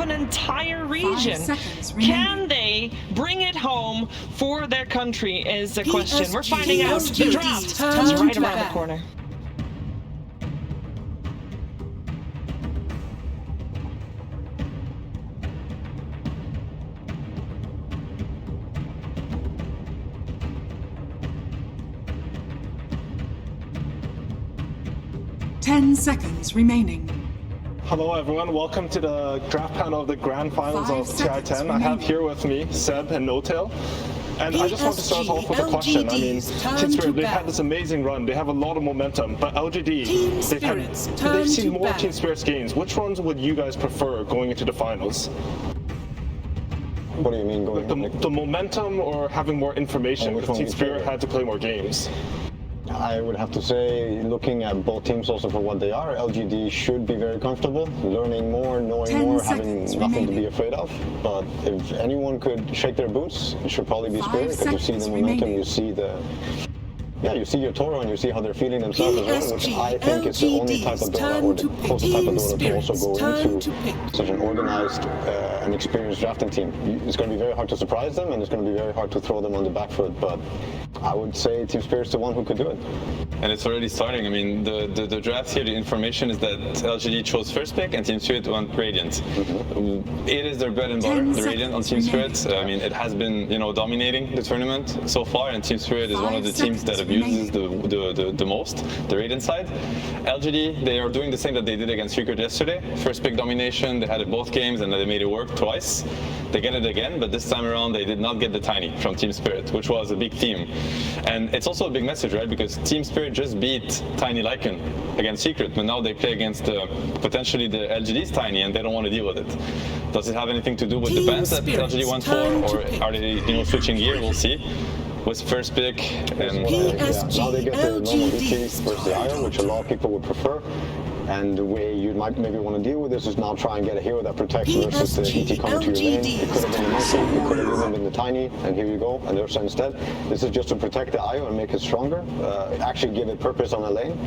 an entire region. Can they bring it home for their country is the question. We're finding out. The draft is right around the corner. Ten seconds remaining. Hello everyone, welcome to the draft panel of the grand finals of Ti10. I have here with me Seb and No-Tail. And I just want to start off with a question. I mean, Team Spirit, they had this amazing run. They have a lot of momentum. But LGD, they've seen more Team Spirit's games. Which ones would you guys prefer going into the finals? What do you mean going the momentum or having more information? Because Team Spirit had to play more games. I would have to say, looking at both teams also for what they are, LGD should be very comfortable, learning more, knowing more, having nothing to be afraid of. But if anyone could shake their boots, it should probably be Spirit, because you see the momentum, you see the... Yeah, you see your Toro and you see how they're feeling themselves as well, which I think is the only type of Dota, or the closest type of Dota to also go into such an organized and experienced drafting team. It's going to be very hard to surprise them, and it's going to be very hard to throw them on the back foot, but I would say Team Spirit's the one who could do it. And it's already starting. I mean, the draft here, the information is that LGD chose first pick and Team Spirit went Radiant. It is their bread and butter, the Radiant on Team Spirit. I mean, it has been, dominating the tournament so far, and Team Spirit is one of the teams that abuses the most, the Radiant side. LGD, they are doing the same that they did against Secret yesterday. First pick domination, they had it both games and they made it work twice. They get it again, but this time around they did not get the Tiny from Team Spirit, which was a big theme. And it's also a big message, right? Because Team Spirit just beat Tiny Lycan against Secret, but now they play against potentially the LGD's Tiny, and they don't want to deal with it. Does it have anything to do with the bans that LGD went for, or are they switching gear? We'll see. Was first pick, and now they get the normal VT versus the IO, which a lot of people would prefer. And the way you might maybe want to deal with this is now try and get a hero that protects versus the ET coming to your lane. It could have been the Monkey, it could have even been the Tiny, and here you go, and Ursa instead. This is just to protect the IO and make it stronger, actually give it purpose on the lane.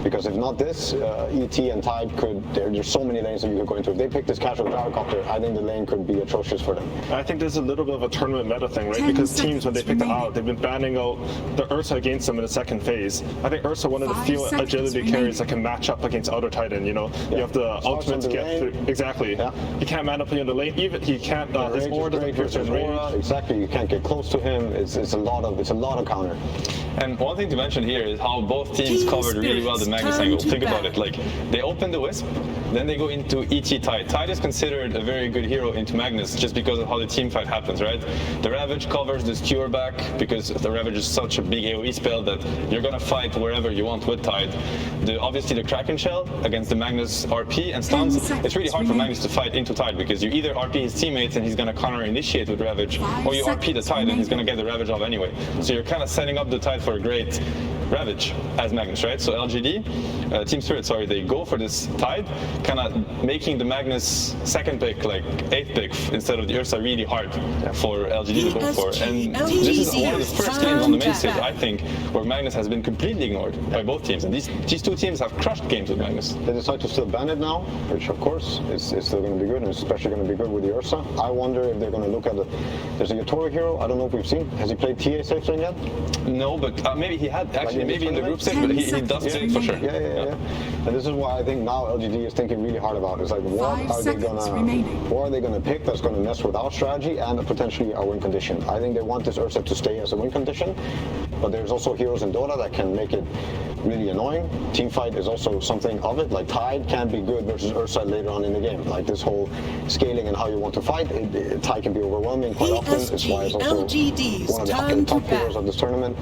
Because if not this, ET and Tide could, there's so many lanes that you could go into. If they pick this casual gyrocopter, I think the lane could be atrocious for them. I think there's a little bit of a tournament meta thing, right? Because teams, when they pick them out, they've been banning out the Ursa against them in the second phase. I think Ursa, one of the few agility carries that can match up against other Titan, you have the ultimate to get through. Exactly. Yeah. He can't man up in the lane. Even he can't. His aura doesn't pierce his range. Exactly. You can't get close to him. It's a lot of counter. And one thing to mention here is how both teams covered really well the Magnus angle. Think about it. Like, they open the Wisp, then they go into ET Tide. Tide is considered a very good hero into Magnus just because of how the team fight happens, right? The Ravage covers the Skewer back because the Ravage is such a big AoE spell that you're gonna fight wherever you want with Tide. Obviously the Kraken Shell against the Magnus RP and stuns, it's really hard for Magnus to fight into Tide because you either RP his teammates and he's gonna counter initiate with Ravage, or you RP the Tide and he's gonna get the Ravage off anyway. So you're kind of setting up the Tide for a great Ravage as Magnus, right? So LGD, Team Spirit, sorry, they go for this Tide, kind of making the Magnus second pick, like 8th pick, instead of the Ursa really hard for LGD to go for. And this is one of the first games on the main stage, I think, where Magnus has been completely ignored by both teams. And these two teams have crushed games with Magnus. They decide to still ban it now, which of course is still going to be good, and especially going to be good with the Ursa. I wonder if they're going to look at there's a Yatoro hero, I don't know if we've seen. Has he played TA safe lane yet? No, but maybe he had, actually, maybe in the group stage, but he does play it for sure. Yeah. And this is why I think now LGD is thinking really hard about it. It's like, what are they gonna pick that's gonna mess with our strategy and potentially our win condition? I think they want this Ursa to stay as a win condition, but there's also heroes in Dota that can make it really annoying. Teamfight is also something of it. Like Tide can be good versus Ursa later on in the game. Like this whole scaling and how you want to fight, Tide can be overwhelming quite often. It's why it's also one of the top heroes of this tournament.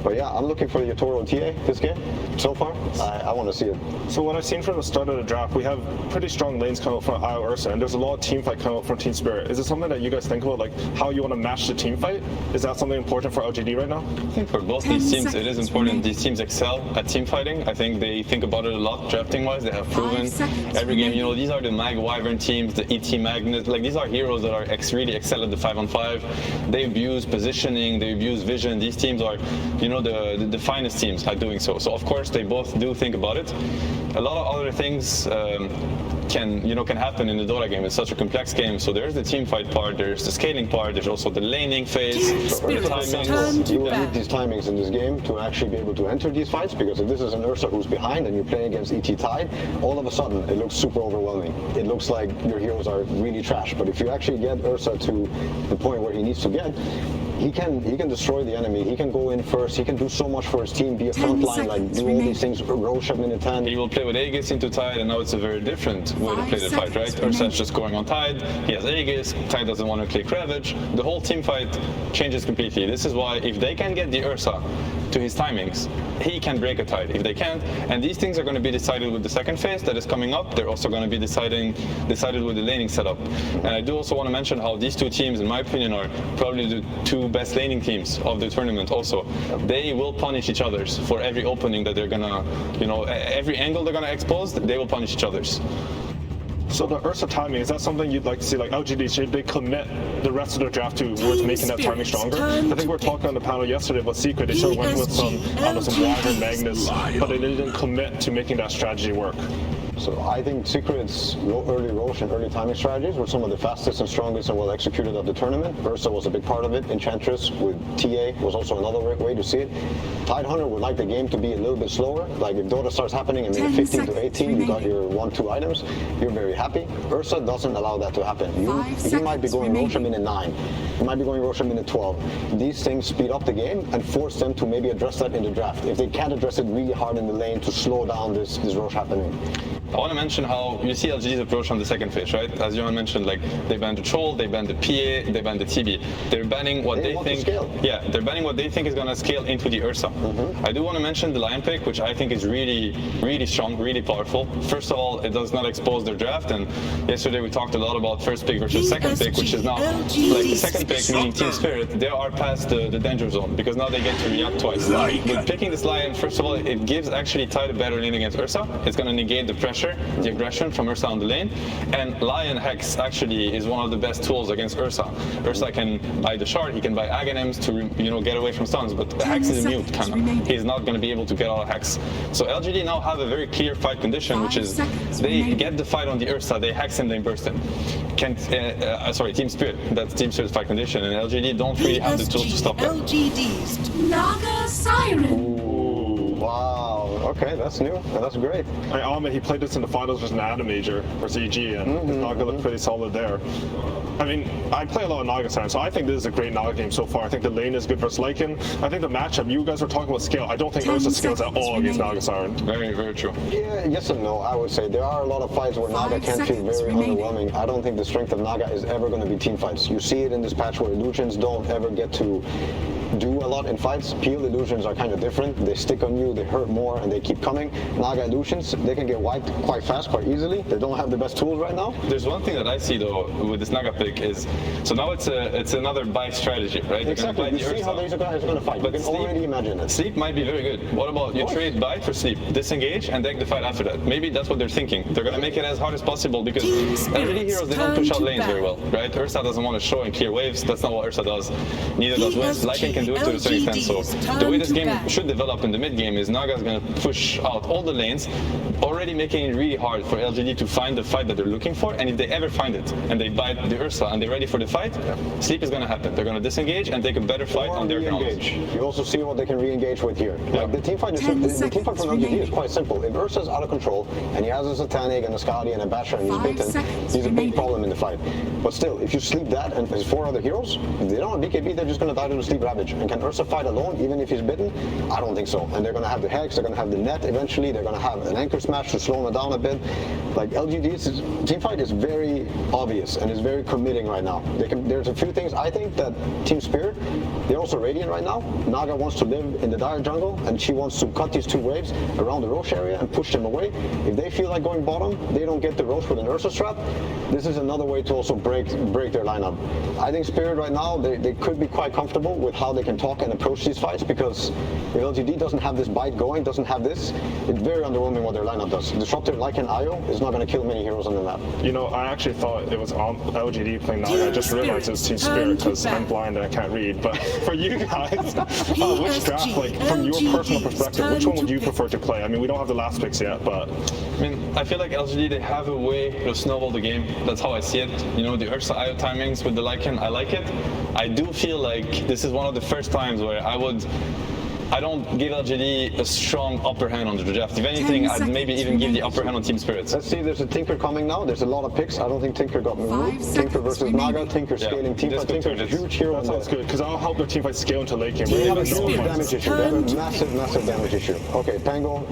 But yeah, I'm looking for the Yatoro TA this game. So far, I want to see it. So what I've seen from the start of the draft, we have pretty strong lanes coming up from IO Ursa, and there's a lot of team fight coming up from Team Spirit. Is it something that you guys think about, like how you want to match the team fight? Is that something important for LGD right now? I think for both these teams, it is important. These teams excel at team fighting. I think they think about it a lot, drafting-wise. They have proven every game. These are the Mag Wyvern teams, the ET Magnet. Like, these are heroes that are really excel at the 5-on-5. They abuse positioning, they abuse vision. These teams are, the finest teams at doing so. So of course they both do think about it. A lot of other things can happen in the Dota game. It's such a complex game. So there's the team fight part, there's the scaling part, there's also the laning phase, the timings. You will need these timings in this game to actually be able to enter these fights, because if this is an Ursa who's behind and you're playing against Ti10, all of a sudden it looks super overwhelming. It looks like your heroes are really trash. But if you actually get Ursa to the point where he needs to get, he can destroy the enemy. He can go in first. He can do so much for his team, be a front line, like do all these things, Roche at minute 10. He will play with Aegis into Tide, and now it's a very different way to play the fight, right? Ursa's just going on Tide, he has Aegis, Tide doesn't want to click Ravage. The whole team fight changes completely. This is why if they can get the Ursa to his timings, he can break a Tide. If they can't, and these things are going to be decided with the second phase that is coming up, they're also going to be decided with the laning setup. And I do also want to mention how these two teams, in my opinion, are probably the two best laning teams of the tournament also. They will punish each other's for every opening that they're going to, every angle they're going to expose, they will punish each other's. So the Ursa timing, is that something you'd like to see, like LGD, should they commit the rest of their draft towards making that timing stronger? I think we were talking on the panel yesterday about Secret, they sort of went with some Wyvern Magnus, but they didn't commit to making that strategy work. So I think Secret's early Roche and early timing strategies were some of the fastest and strongest and well executed of the tournament. Ursa was a big part of it. Enchantress with TA was also another way to see it. Tidehunter would like the game to be a little bit slower. Like if Dota starts happening in minute 15 to 18, you got your 1-2 items, you're very happy. Ursa doesn't allow that to happen. You might be going Roche minute 9. You might be going Roche minute 12. These things speed up the game and force them to maybe address that in the draft. If they can't address it really hard in the lane to slow down this Roche happening. I want to mention how you see LGD's approach on the second phase, right? As Johan mentioned, like they banned the Troll, they banned the PA, they banned the TB. They're banning what they think. Yeah, they're banning what they think is going to scale into the Ursa. I do want to mention the Lion pick, which I think is really, really strong, really powerful. First of all, it does not expose their draft, and yesterday we talked a lot about first pick versus second pick, which is now like second pick, meaning Team Spirit. They are past the danger zone because now they get to react twice. With picking this Lion, first of all, it gives actually Tide a better lane against Ursa. It's going to negate the pressure, the aggression from Ursa on the lane, and Lion Hex actually is one of the best tools against Ursa. Ursa can buy the shard, he can buy Aghanims to get away from stuns, but the Hex is mute kind of. He's not going to be able to get out of Hex. So LGD now have a very clear fight condition, which is they get the fight on the Ursa, they Hex him, they burst him. Team Spirit, that's Team Spirit's fight condition, and LGD don't really have the tools to stop that. LGD's Naga Siren. Wow, okay, that's new, and that's great. Ahmed, he played this in the finals versus an Adam Major versus EG, and his Naga looked pretty solid there. I mean, I play a lot of Naga Siren, so I think this is a great Naga game so far. I think the lane is good versus Lycan. I think the matchup, you guys were talking about scale. I don't think Ursa scales at all against Naga Siren. Very, very true. Yeah, yes and no, I would say. There are a lot of fights where Naga can feel very underwhelming. I don't think the strength of Naga is ever going to be team fights. You see it in this patch where illusions don't ever get to do a lot in fights. Peel illusions are kind of different. They stick on you, they hurt more, and they keep coming. Naga illusions, they can get wiped quite fast, quite easily. They don't have the best tools right now. There's one thing that I see though with this Naga pick is, so now it's another buy strategy, right? Exactly, you see how these guys are going to fight. But you can already imagine it. Sleep might be very good. What about you trade bite for sleep, disengage, and take the fight after that? Maybe that's what they're thinking. They're going to make it as hard as possible because LGD heroes, they don't push out lanes very well, right? Ursa doesn't want to show and clear waves. That's not what Ursa does. Neither does Wiz. Lycan can do it to a certain extent. So the way this game should develop in the mid game is Naga's going to push out all the lanes, already making it really hard for LGD to find the fight that they're looking for. And if they ever find it and they bite the Ursa and they're ready for the fight, sleep is going to happen. They're going to disengage and take a better fight on their ground. You also see what they can re-engage with here. Yeah. Like the team fight from LGD is quite simple. If Ursa's out of control and he has a Satanic and a Skadi and a Basher and he's bitten, he's a big problem in the fight. But still, if you sleep that and his 4 other heroes, if they don't have BKB, they're just going to die to the sleep Ravage. And can Ursa fight alone, even if he's bitten? I don't think so. And they're going to have the Hex, they're going to have the net eventually, they're going to have an Anchor Smash to slow them down a bit. Like LGD's team fight is very obvious and is very committing right now. There's a few things I think that Team Spirit, they're also Radiant right now. Naga wants to live in the dire jungle and she wants to cut these 2 waves around the Roche area and push them away. If they feel like going bottom, they don't get the Roche with an Ursa trap. This is another way to also break their lineup. I think Spirit right now, they could be quite comfortable with how they can talk and approach these fights, because if LGD doesn't have this bite going, doesn't have this, it's very underwhelming what their lineup does. Disruptor like an IO is not going to kill many heroes on the map. You know, I actually thought it was LGD playing Naga. I just realized it was Team Spirit because I'm blind and I can't read. But for you guys, which draft, like from your personal perspective, which one would you prefer to play? I mean, we don't have the last picks yet, but I mean, I feel like LGD, they have a way to snowball the game. That's how I see it. You know, the Ursa IO timings with the Lycan, I like it. I do feel like this is one of the first times where I don't give LGD a strong upper hand on the draft. If anything, I'd maybe even give the upper hand on Team Spirits. Let's see, there's a Tinker coming now. There's a lot of picks. I don't think Tinker got moved. Tinker versus Naga. Tinker scaling teamfight. Tinker is a huge hero. That sounds good, because I'll help their teamfight scale into late game. They have a huge damage issue. They have a massive damage issue. Okay, Pango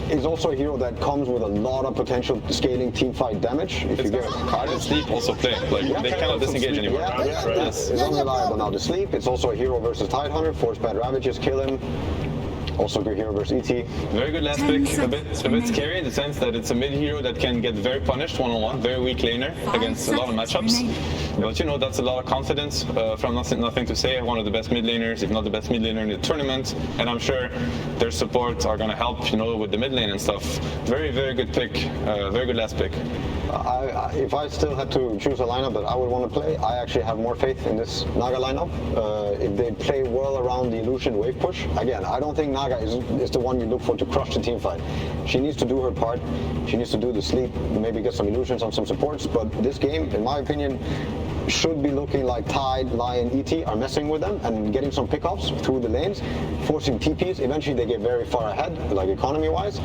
is also a hero that comes with a lot of potential scaling teamfight damage. If you get Card and Sleep also play. Like, they cannot disengage anymore. Yes, it's unreliable now. The Sleep, it's also a hero versus Tidehunter. Force Bad Ravages, kill him. Also good hero versus ET. Very good last pick. A bit scary in the sense that it's a mid hero that can get very punished one-on-one, very weak laner against a lot of matchups. But you know, that's a lot of confidence from nothing to say. One of the best mid laners, if not the best mid laner in the tournament. And I'm sure their support are going to help, you know, with the mid lane and stuff. Very, very good pick. Very good last pick. If I still had to choose a lineup that I would want to play, I actually have more faith in this Naga lineup. If they play well around the Illusion wave push, again, I don't think Naga is the one you look for to crush the team fight. She needs to do her part. She needs to do the sleep, maybe get some illusions on some supports. But this game, in my opinion, should be looking like Tide, Lion, ET are messing with them and getting some pickoffs through the lanes, forcing TPs. Eventually they get very far ahead, like economy-wise,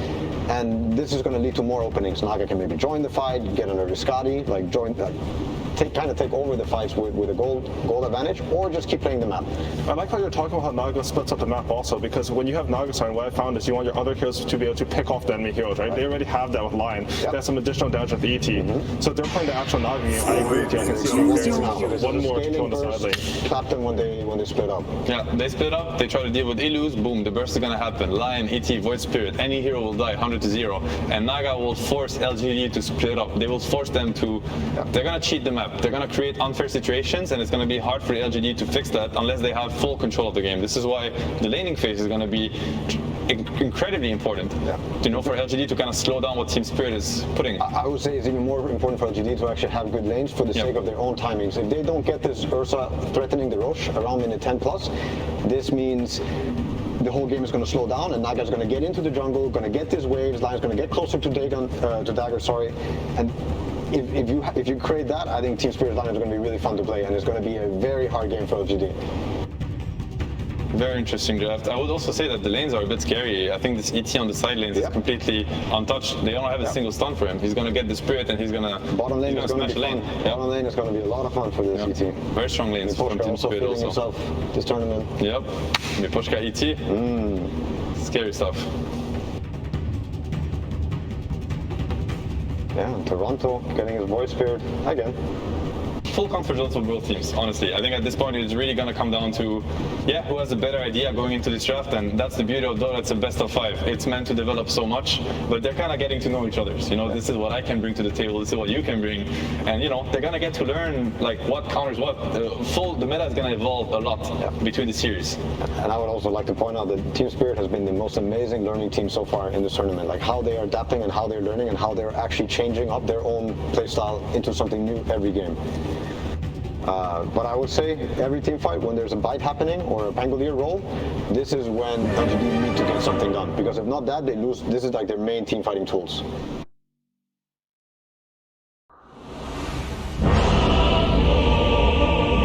and this is going to lead to more openings. Naga can maybe join the fight, get under Viscati, like join, kind of take over the fights with a gold advantage, or just keep playing the map. I like how you're talking about how Naga splits up the map also, because when you have Naga sign, what I found is you want your other heroes to be able to pick off the enemy heroes, right? They already have that with Lion. They have some additional damage with the ET. So if they're playing the actual Naga game, I agree with you. I can see them carrying one more to kill on the side lane. Clap them when they split up. Yeah, they split up, they try to deal with Illus, boom, the burst is gonna happen. Lion, ET, Void Spirit, any hero will die 100-0. And Naga will force LGD to split up. They will force them to, they're gonna cheat the map. They're gonna create unfair situations, and it's gonna be hard for the LGD to fix that unless they have full control of the game. This is why the laning phase is gonna be incredibly important. You know, for LGD to kind of slow down what Team Spirit is putting. I would say it's even more important for LGD to actually have good lanes for the sake of their own timings. If they don't get this Ursa threatening the Roche around minute 10 plus, this means the whole game is going to slow down, and Naga's going to get into the jungle, going to get these waves, Lion's going to get closer to Dagger, and if you create that, I think Team Spirit's line is going to be really fun to play, and it's going to be a very hard game for LGD. Very interesting draft. I would also say that the lanes are a bit scary. I think this ET on the side lanes is completely untouched. They don't have a single stun for him. He's going to get the Spirit and he's going to Bottom lane is going to be fun. Bottom lane is going to be a lot of fun for this ET. Very strong lanes from Team Spirit also. Himself this tournament. Yep. Miposhka ET. Scary stuff. Yeah, Toronto getting his Void Spirit again. Full confidence of both teams, honestly. I think at this point it's really going to come down to, who has a better idea going into this draft, and that's the beauty of Dota. It's a best of 5. It's meant to develop so much, but they're kind of getting to know each other. You know, this is what I can bring to the table, this is what you can bring, and you know, they're going to get to learn like what counters what. The meta is going to evolve a lot between the series. And I would also like to point out that Team Spirit has been the most amazing learning team so far in this tournament. Like how they are adapting and how they're learning and how they're actually changing up their own playstyle into something new every game. But I would say every team fight, when there's a bite happening or a Pangolier roll, this is when LGD need to get something done. Because if not that, they lose. This is like their main team fighting tools.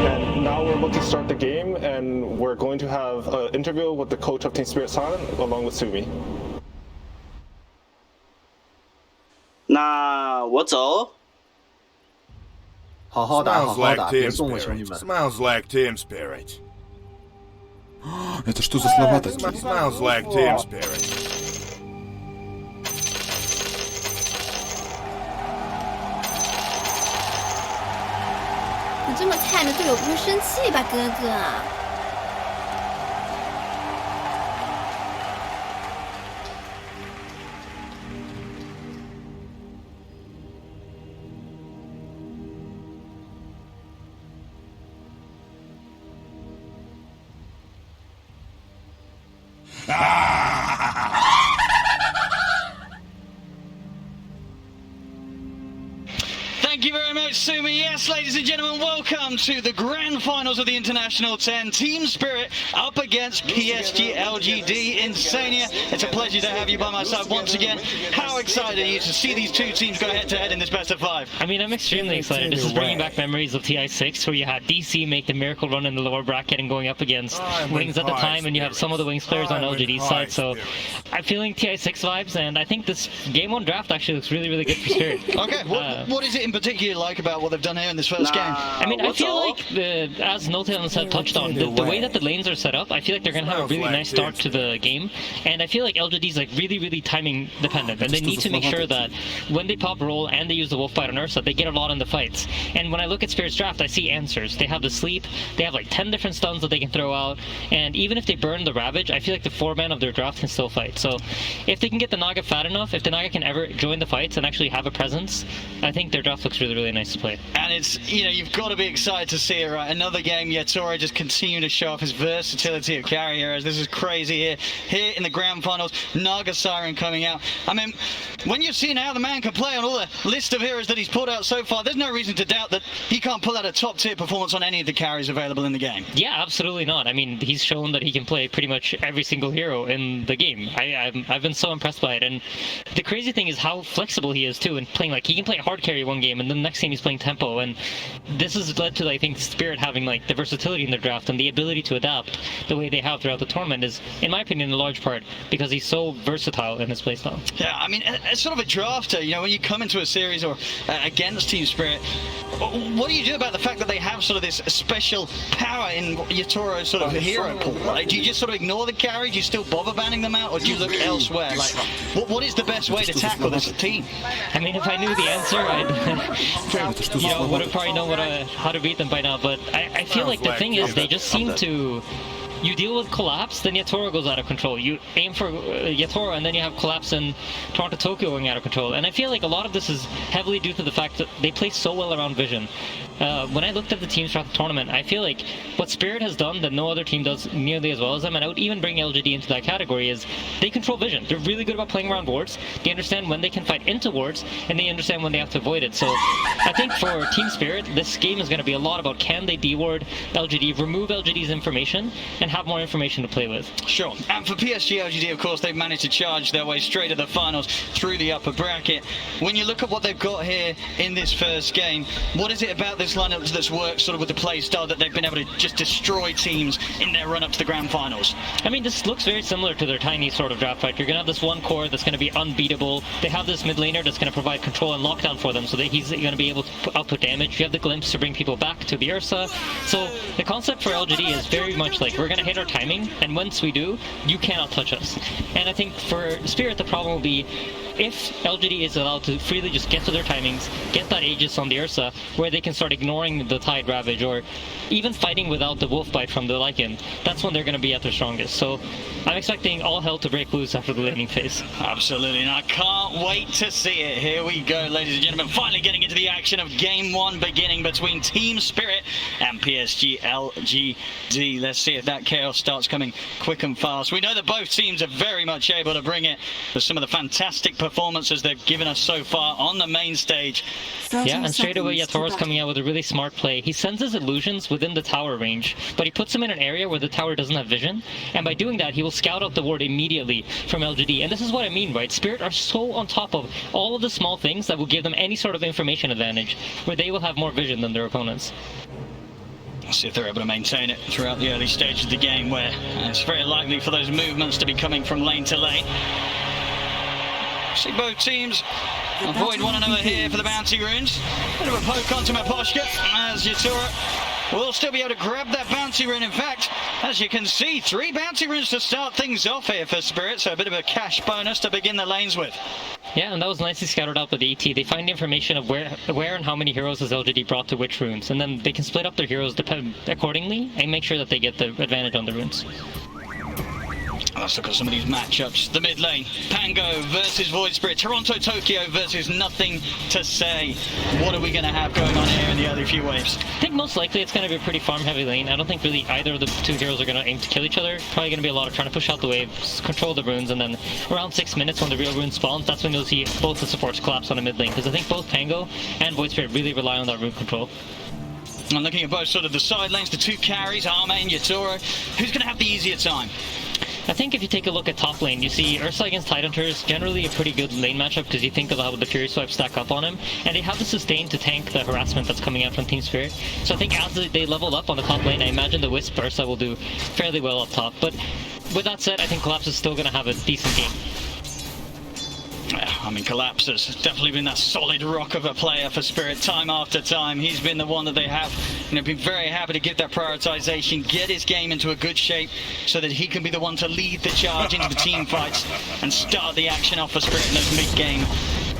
And now we're about to start the game, and we're going to have an interview with the coach of Team Spirit Silent, along with Sumi. 那我走。 好好打，好 Smells 好 like 打，别 Team 送我兄弟 Spirit. 们。 Smells like Team Spirit. Это что за слова такие? Smells like Team Spirit. 你这么菜，你的队友不会生气吧，哥哥？ Ah! Yes, ladies and gentlemen, welcome to the grand finals of the International 10. Team Spirit up against PSG.LGD. Insania, it's a pleasure to have you by my side once again. How excited are you to see these two teams go head-to-head in this best of 5? I mean, I'm extremely excited. This is bringing back memories of Ti10, where you had DC make the miracle run in the lower bracket and going up against Wings at the time, and you have some of the Wings players on LGD's side, so I'm feeling Ti6 vibes, and I think this Game 1 draft actually looks really, really good for Spirit. Okay, what is it in particular like about what they've done here in this first game? I mean, I feel like, as Notail said, touched on, the way that the lanes are set up, I feel like they're going to have a really nice start to the game, and I feel like LGD's like really, really timing dependent, and they need to make sure that when they pop roll and they use the Wolf Bite on Ursa, they get a lot in the fights. And when I look at Spirit's draft, I see answers. They have the sleep, they have like 10 different stuns that they can throw out, and even if they burn the Ravage, I feel like the 4-man of their draft can still fight. So if they can get the Naga fat enough, if the Naga can ever join the fights and actually have a presence, I think their draft looks really, really nice to play. And it's, you know, you've got to be excited to see it, right? Another game, Yatora just continuing to show off his versatility of carry heroes. This is crazy here in the grand finals. Naga Siren coming out. I mean, when you've seen how the man can play on all the list of heroes that he's put out so far, there's no reason to doubt that he can't pull out a top tier performance on any of the carries available in the game. Yeah, absolutely not. I mean, he's shown that he can play pretty much every single hero in the game. I've been so impressed by it, and the crazy thing is how flexible he is too, and playing like he can play hard carry one game, and then the next game he's playing tempo, and this has led to, I think, Spirit having like the versatility in their draft and the ability to adapt the way they have throughout the tournament is, in my opinion, in large part because he's so versatile in his playstyle. Yeah, I mean, as sort of a drafter, you know, when you come into a series or against Team Spirit, what do you do about the fact that they have sort of this special power in Yatoro's sort of hero pool? Like, do you just sort of ignore the carry? Do you still bother banning them out, or do you look elsewhere? Like, what is the best way to tackle this team? I mean, if I knew the answer, I'd would have probably known how to beat them by now. But I feel like the thing is, they just seem to. You deal with collapse, then Yatora goes out of control. You aim for Yatora, and then you have collapse and Toronto Tokyo going out of control. And I feel like a lot of this is heavily due to the fact that they play so well around vision. When I looked at the teams throughout the tournament, I feel like what Spirit has done that no other team does nearly as well as them, and I would even bring LGD into that category, is they control vision. They're really good about playing around wards. They understand when they can fight into wards, and they understand when they have to avoid it. So I think for Team Spirit, this game is going to be a lot about can they deward LGD, remove LGD's information, and have more information to play with. Sure. And for PSG.LGD, of course, they've managed to charge their way straight to the finals through the upper bracket. When you look at what they've got here in this first game, what is it about this lineup that's worked sort of with the play style that they've been able to just destroy teams in their run up to the grand finals? I mean, this looks very similar to their Tiny sort of draft fight. You're going to have this one core that's going to be unbeatable. They have this mid laner that's going to provide control and lockdown for them, so that he's going to be able to output damage. You have the glimpse to bring people back to the Ursa. So the concept for LGD is very much like, we're going to hit our timing, and once we do, you cannot touch us. And I think for Spirit, the problem will be if LGD is allowed to freely just get to their timings, get that Aegis on the Ursa, where they can start ignoring the Tide Ravage, or even fighting without the Wolf Bite from the Lycan, that's when they're going to be at their strongest. So I'm expecting all hell to break loose after the laning phase. Absolutely, and I can't wait to see it. Here we go, ladies and gentlemen, finally getting into the action of Game 1 beginning between Team Spirit and PSG.LGD. Let's see if that chaos starts coming quick and fast. We know that both teams are very much able to bring it with some of the fantastic performances they've given us so far on the main stage. Yeah, and straight away Yatora's coming out with a really smart play. He sends his illusions within the tower range, but he puts them in an area where the tower doesn't have vision, and by doing that he will scout out the ward immediately from LGD. And this is what I mean, right? Spirit are so on top of all of the small things that will give them any sort of information advantage, where they will have more vision than their opponents. Let's see if they're able to maintain it throughout the early stages of the game, where it's very likely for those movements to be coming from lane to lane. See both teams avoid one another here for the bounty runes. Bit of a poke onto Maposhka as Yatora will still be able to grab that bounty rune. In fact, as you can see, 3 bounty runes to start things off here for Spirit, so a bit of a cash bonus to begin the lanes with. Yeah, and that was nicely scouted out by the AT. They find information of where and how many heroes has LGD brought to which runes, and then they can split up their heroes accordingly and make sure that they get the advantage on the runes. Let's look at some of these matchups. The mid lane, Pango versus Void Spirit, Toronto Tokyo versus Nothing to Say. What are we going to have going on here in the early few waves? I think most likely it's going to be a pretty farm-heavy lane. I don't think really either of the two heroes are going to aim to kill each other. Probably going to be a lot of trying to push out the waves, control the runes, and then around 6 minutes when the real rune spawns, that's when you'll see both the supports collapse on the mid lane. Because I think both Pango and Void Spirit really rely on that rune control. I'm looking at both sort of the side lanes, the two carries, Arme and Yatoro. Who's going to have the easier time? I think if you take a look at top lane, you see Ursa against Tidehunter is generally a pretty good lane matchup because you think of how the Fury Swipes stack up on him, and they have the sustain to tank the harassment that's coming out from Team Spirit. So I think as they level up on the top lane, I imagine the Wisp Ursa will do fairly well up top. But with that said, I think Collapse is still going to have a decent game. I mean, Collapse has definitely been that solid rock of a player for Spirit time after time. He's been the one that they have, been very happy to give that prioritization, get his game into a good shape so that he can be the one to lead the charge into the team fights and start the action off for Spirit in those mid-game.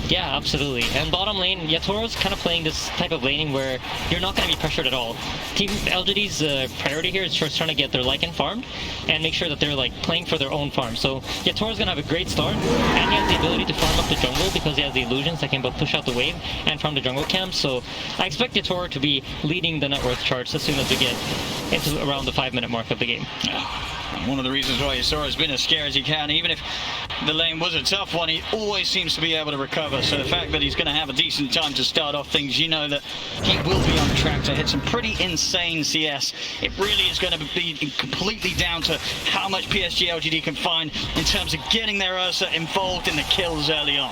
Yeah, absolutely. And bottom lane, Yatoro's kind of playing this type of laning where you're not going to be pressured at all. Team LGD's priority here is just trying to get their Lycan farmed and make sure that they're playing for their own farm. So Yatoro's going to have a great start, and he has the ability to farm up the jungle because he has the illusions that can both push out the wave and farm the jungle camp. So I expect Yatoro to be leading the net worth charts as soon as we get into around the 5-minute mark of the game. One of the reasons why Yatoro has been as scary as he can, even if the lane was a tough one, he always seems to be able to recover. So the fact that he's going to have a decent time to start off things, you know that he will be on track to hit some pretty insane CS. It really is going to be completely down to how much PSG.LGD can find in terms of getting their Ursa involved in the kills early on.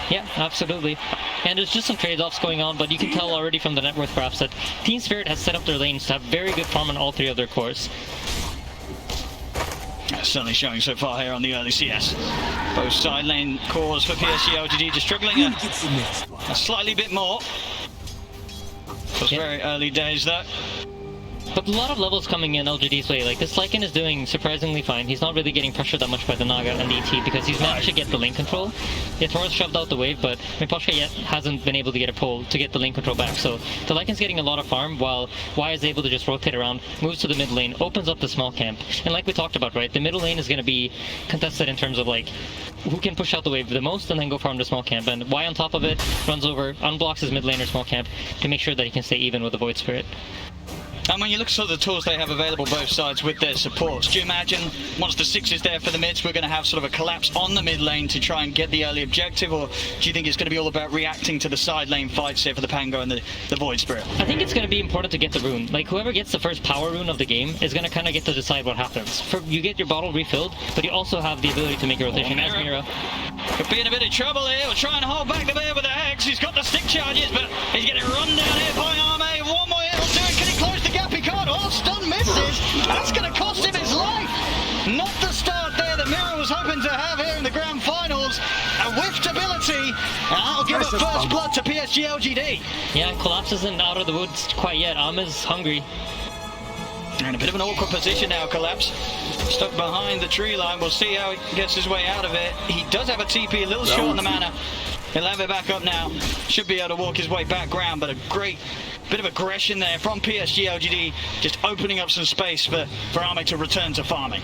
Yeah, absolutely. And there's just some trade-offs going on, but you can tell already from the net worth graphs that Team Spirit has set up their lanes to have very good farm on all 3 of their cores. Certainly showing so far here on the early CS. Both side lane cores for PSG.LGD just struggling a slightly bit more. It's very early days though. But a lot of levels coming in LGD's way. This Lycan is doing surprisingly fine. He's not really getting pressured that much by the Naga and the ET because he's managed to get the lane control. Yatoro's shoved out the wave, but Miposhka yet hasn't been able to get a pull to get the lane control back. So the Lycan's getting a lot of farm while Y is able to just rotate around, moves to the mid lane, opens up the small camp. And like we talked about, right, the middle lane is going to be contested in terms of who can push out the wave the most and then go farm the small camp. And Y on top of it runs over, unblocks his mid lane or small camp to make sure that he can stay even with the Void Spirit. And when you look at the tools they have available both sides with their supports, do you imagine once the 6 is there for the mids, we're going to have sort of a collapse on the mid lane to try and get the early objective, or do you think it's going to be all about reacting to the side lane fights here for the Pango and the Void Spirit? I think it's going to be important to get the rune. Whoever gets the first power rune of the game is going to kind of get to decide what happens. You get your bottle refilled, but you also have the ability to make a rotation as Mira. Could be in a bit of trouble here. We'll try and hold back the bear with the Hex. He's got the stick charges, but he's getting run down here by Arme. One more hit will do it. Can he close the gap? He can't. Oh, stun misses. That's going to cost him his life. Not the start there that Mira was hoping to have here in the grand finals. A whiffed ability, and that'll give it first blood to PSG.LGD. Yeah, Collapse isn't out of the woods quite yet. Arme's hungry. In a bit of an awkward position now, Collapse. Stuck behind the tree line. We'll see how he gets his way out of it. He does have a TP, a little short on the mana. He'll have it back up now. Should be able to walk his way back ground, but a great bit of aggression there from PSG.LGD, just opening up some space for Arme to return to farming.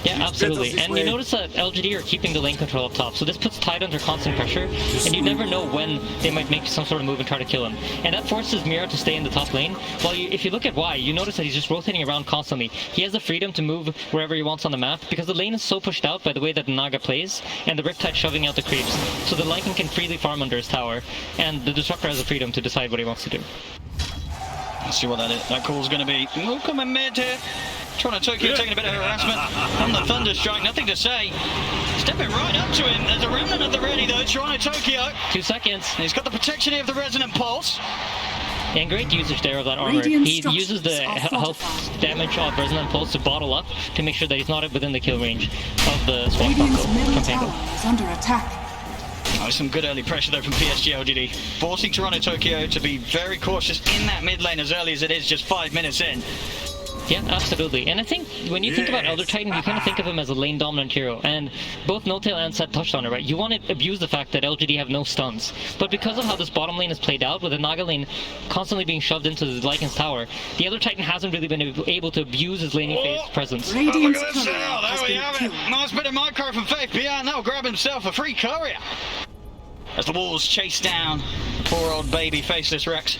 Yeah, absolutely. And you notice that LGD are keeping the lane control up top, so this puts Tide under constant pressure, and you never know when they might make some sort of move and try to kill him. And that forces Mira to stay in the top lane. While if you look at Y, you notice that he's just rotating around constantly. He has the freedom to move wherever he wants on the map, because the lane is so pushed out by the way that the Naga plays, and the Riptide shoving out the creeps, so the Lycan can freely farm under his tower, and the Disruptor has the freedom to decide what he wants to do. Let's see what that call's going to be. We'll come in mid here. Toronto Tokyo taking a bit of harassment on the Thunderstrike, nothing to say. Stepping right up to him. There's a remnant of the ready though, Toronto Tokyo. 2 seconds. And he's got the protection here of the Resonant Pulse. And great usage there of that armor. He uses the health damage of Resonant Pulse to bottle up to make sure that he's not within the kill range of the Swashbuckle from Pango. Under attack. Oh, some good early pressure though from PSG.LGD, forcing Toronto Tokyo to be very cautious in that mid lane as early as it is, just 5 minutes in. Yeah, absolutely. And I think when you think about Elder Titan, you kind of think of him as a lane dominant hero. And both Notail and Seth touched on it, right? You want to abuse the fact that LGD have no stuns. But because of how this bottom lane is played out, with the Naga lane constantly being shoved into the Lycan's tower, the Elder Titan hasn't really been able to abuse his laning phase presence. Radiant's courier there we have it. Nice bit of micro from Faith behind. That'll grab himself a free courier. As the wolves chase down poor old baby faceless Rex.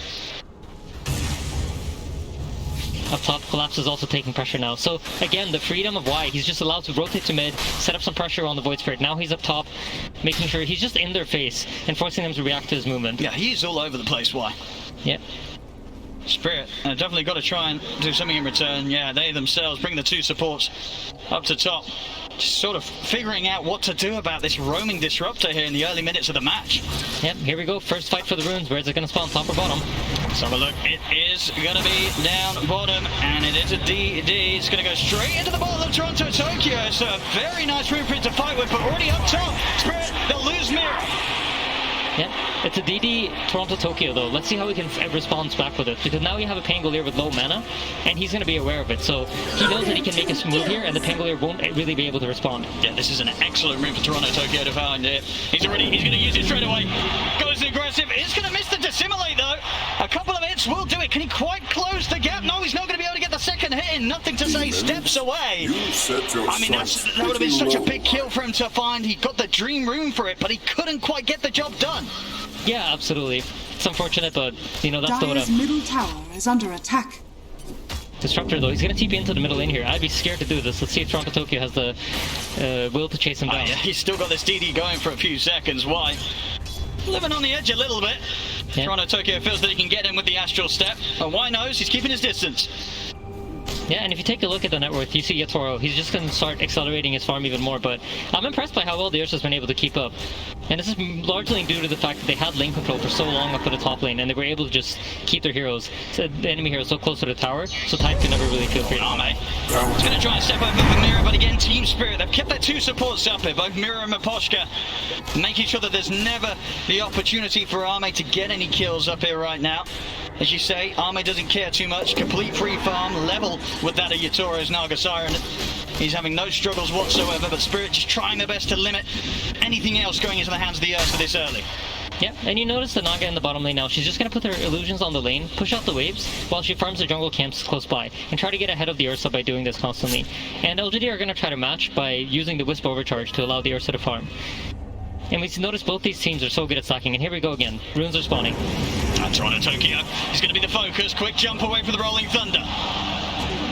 Up top, Collapse is also taking pressure now. So again, the freedom of why he's just allowed to rotate to mid, set up some pressure on the Void Spirit. Now he's up top, making sure he's just in their face and forcing them to react to his movement. Yeah, he's all over the place. Why? Yeah. Spirit definitely got to try and do something in return. Yeah, they themselves bring the two supports up to top. Just sort of figuring out what to do about this roaming disruptor here in the early minutes of the match. Yep, here we go. First fight for the runes. Where is it going to spawn, top or bottom? Let's have a look. It is going to be down bottom, and it is a DD. It's going to go straight into the bottom of Toronto Tokyo. It's a very nice room for it to fight with, but already up top. Spirit, they'll lose Mirror. Yeah, it's a DD Toronto Tokyo though. Let's see how he can respond back with it, because now we have a Pangolier with low mana, and he's going to be aware of it. So he knows that he can make a move here, and the Pangolier won't really be able to respond. Yeah, this is an excellent room for Toronto Tokyo to find it. He's going to use it straight away. Goes aggressive. It's going to miss the Dissimilate though. A couple of hits will do it. Can he quite close the gap? No, he's not going to be able to get the second hit in. Nothing to say. Steps away. I mean, that would have been such a big kill for him to find. He got the dream room for it, but he couldn't quite get the job done. Yeah, absolutely. It's unfortunate, but you know, that's Dire's Dota. middle tower is under attack. Disruptor though, he's going to TP into the middle lane here. I'd be scared to do this. Let's see if Toronto Tokyo has the will to chase him down. Yeah, he's still got this DD going for a few seconds. Why? Living on the edge a little bit. Yeah. Toronto Tokyo feels that he can get him with the Astral Step. And why knows? He's keeping his distance. Yeah, and if you take a look at the net worth, you see Yatoro. He's just going to start accelerating his farm even more, but I'm impressed by how well the Ursa's been able to keep up. And this is largely due to the fact that they had lane control for so long up at the top lane, and they were able to just keep their heroes, the enemy heroes, so close to the tower, so Tide could never really feel free. He's going to try and step over for Mirror, but again, Team Spirit, they've kept their two supports up here, both Mirror and Maposhka, making sure that there's never the opportunity for Arme to get any kills up here right now. As you say, Arme doesn't care too much. Complete free farm, level with that of Yatoro's Naga Siren. He's having no struggles whatsoever, but Spirit just trying their best to limit anything else going into the hands of the Ursa this early. Yeah, and you notice the Naga in the bottom lane now. She's just going to put her illusions on the lane, push out the waves, while she farms the jungle camps close by, and try to get ahead of the Ursa by doing this constantly. And LGD are going to try to match by using the Wisp Overcharge to allow the Ursa to farm. And we notice both these teams are so good at stacking, and here we go again. Runes are spawning. Toronto Tokyo is going to be the focus. Quick jump away from the Rolling Thunder.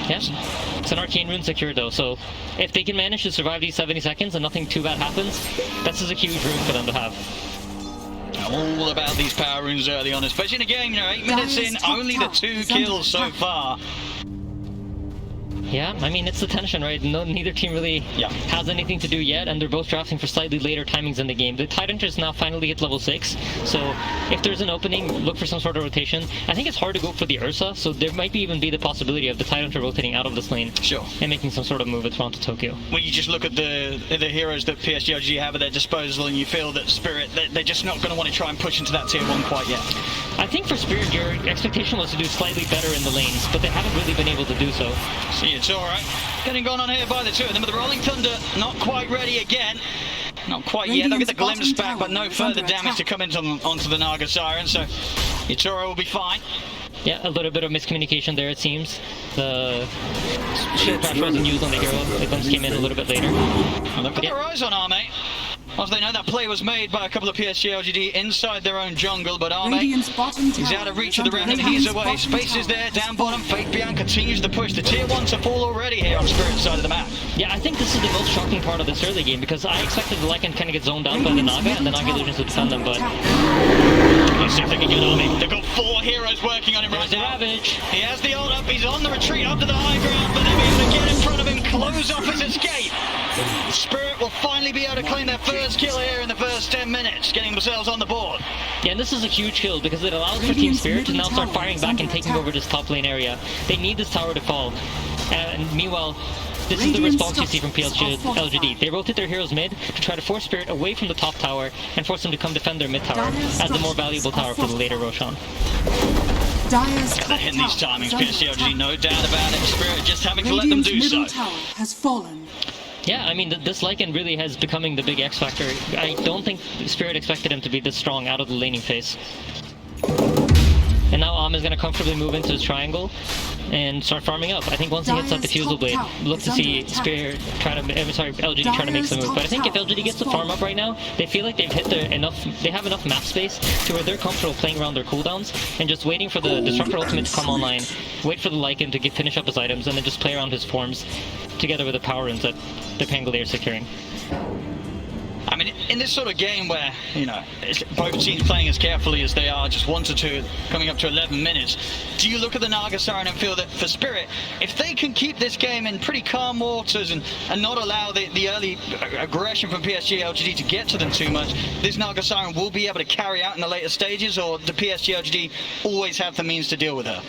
Yes, it's an Arcane Rune secured though, so if they can manage to survive these 70 seconds and nothing too bad happens, this is a huge rune for them to have. All about these power runes early on, especially in a game, 8 minutes in, only the 2 kills so far. Yeah, I mean, it's the tension, right? Neither team really has anything to do yet, and they're both drafting for slightly later timings in the game. The Tidehunter's now finally hit level 6, so if there's an opening, look for some sort of rotation. I think it's hard to go for the Ursa, so there might even be the possibility of the Tidehunter rotating out of this lane. Sure. And making some sort of move at Toronto Tokyo. When you just look at the heroes that PSG.LGD have at their disposal, and you feel that Spirit, they're just not going to want to try and push into that tier 1 quite yet. I think for Spirit, your expectation was to do slightly better in the lanes, but they haven't really been able to do so. See, it's alright. Getting gone on here by the two of them, but the Rolling Thunder not quite ready again. Not quite yet. They'll get the glimpse back, but no further damage to come onto the Naga Siren, so Yatoro will be fine. Yeah, a little bit of miscommunication there, it seems. The shield crash wasn't used on the hero. The glimpse came in a little bit later. Well, they've got their eyes on Arme. As they know, that play was made by a couple of PSG.LGD inside their own jungle, but Arme is out of reach of the round and he's away. Space is there, down bottom. Fate Beyond continues to push. The tier 1 to fall already here on Spirit's side of the map. Yeah, I think this is the most shocking part of this early game, because I expected the Lycan kind of get zoned out by the Naga, and the Naga illusions would defend them, but... Let's see if they can get Arme. They've got 4 heroes working on him right now. Ravage. He has the ult up, he's on the retreat up to the high ground, but they'll be able to get in front of him, close off his escape. Spirit will finally be able to claim their first kill here in the first 10 minutes, getting themselves on the board. Yeah, and this is a huge kill because it allows for Team Spirit to now start firing back and taking over this top lane area. They need this tower to fall. And meanwhile, this is the response you see from PSG.LGD. They rotate their heroes mid to try to force Spirit away from the top tower and force them to come defend their mid tower as the more valuable tower for the later Roshan. Dyer's They're top hitting these tower timings, is under PSG.LGD, attack. no doubt about it. Spirit just having to let them Radiant's do so. middle tower has fallen. Yeah, I mean, this Lycan really has becoming the big X factor. I don't think Spirit expected him to be this strong out of the laning phase. And now Am is going to comfortably move into his triangle and start farming up. I think once he hits that Diffusal Blade, look to see Spirit try to, LGD trying to make some move. But I think if LGD gets the farm up right now, they feel like they've hit they have enough map space to where they're comfortable playing around their cooldowns and just waiting for the Disruptor ultimate to come online, wait for the Lycan to finish up his items, and then just play around his forms together with the power runes that the Pangolier is securing. I mean, in this sort of game where, you know, both teams playing as carefully as they are, just 1 to 2, coming up to 11 minutes, do you look at the Naga Siren and feel that for Spirit, if they can keep this game in pretty calm waters and not allow the early aggression from PSG.LGD to get to them too much, this Naga Siren will be able to carry out in the later stages, or do PSG.LGD always have the means to deal with her?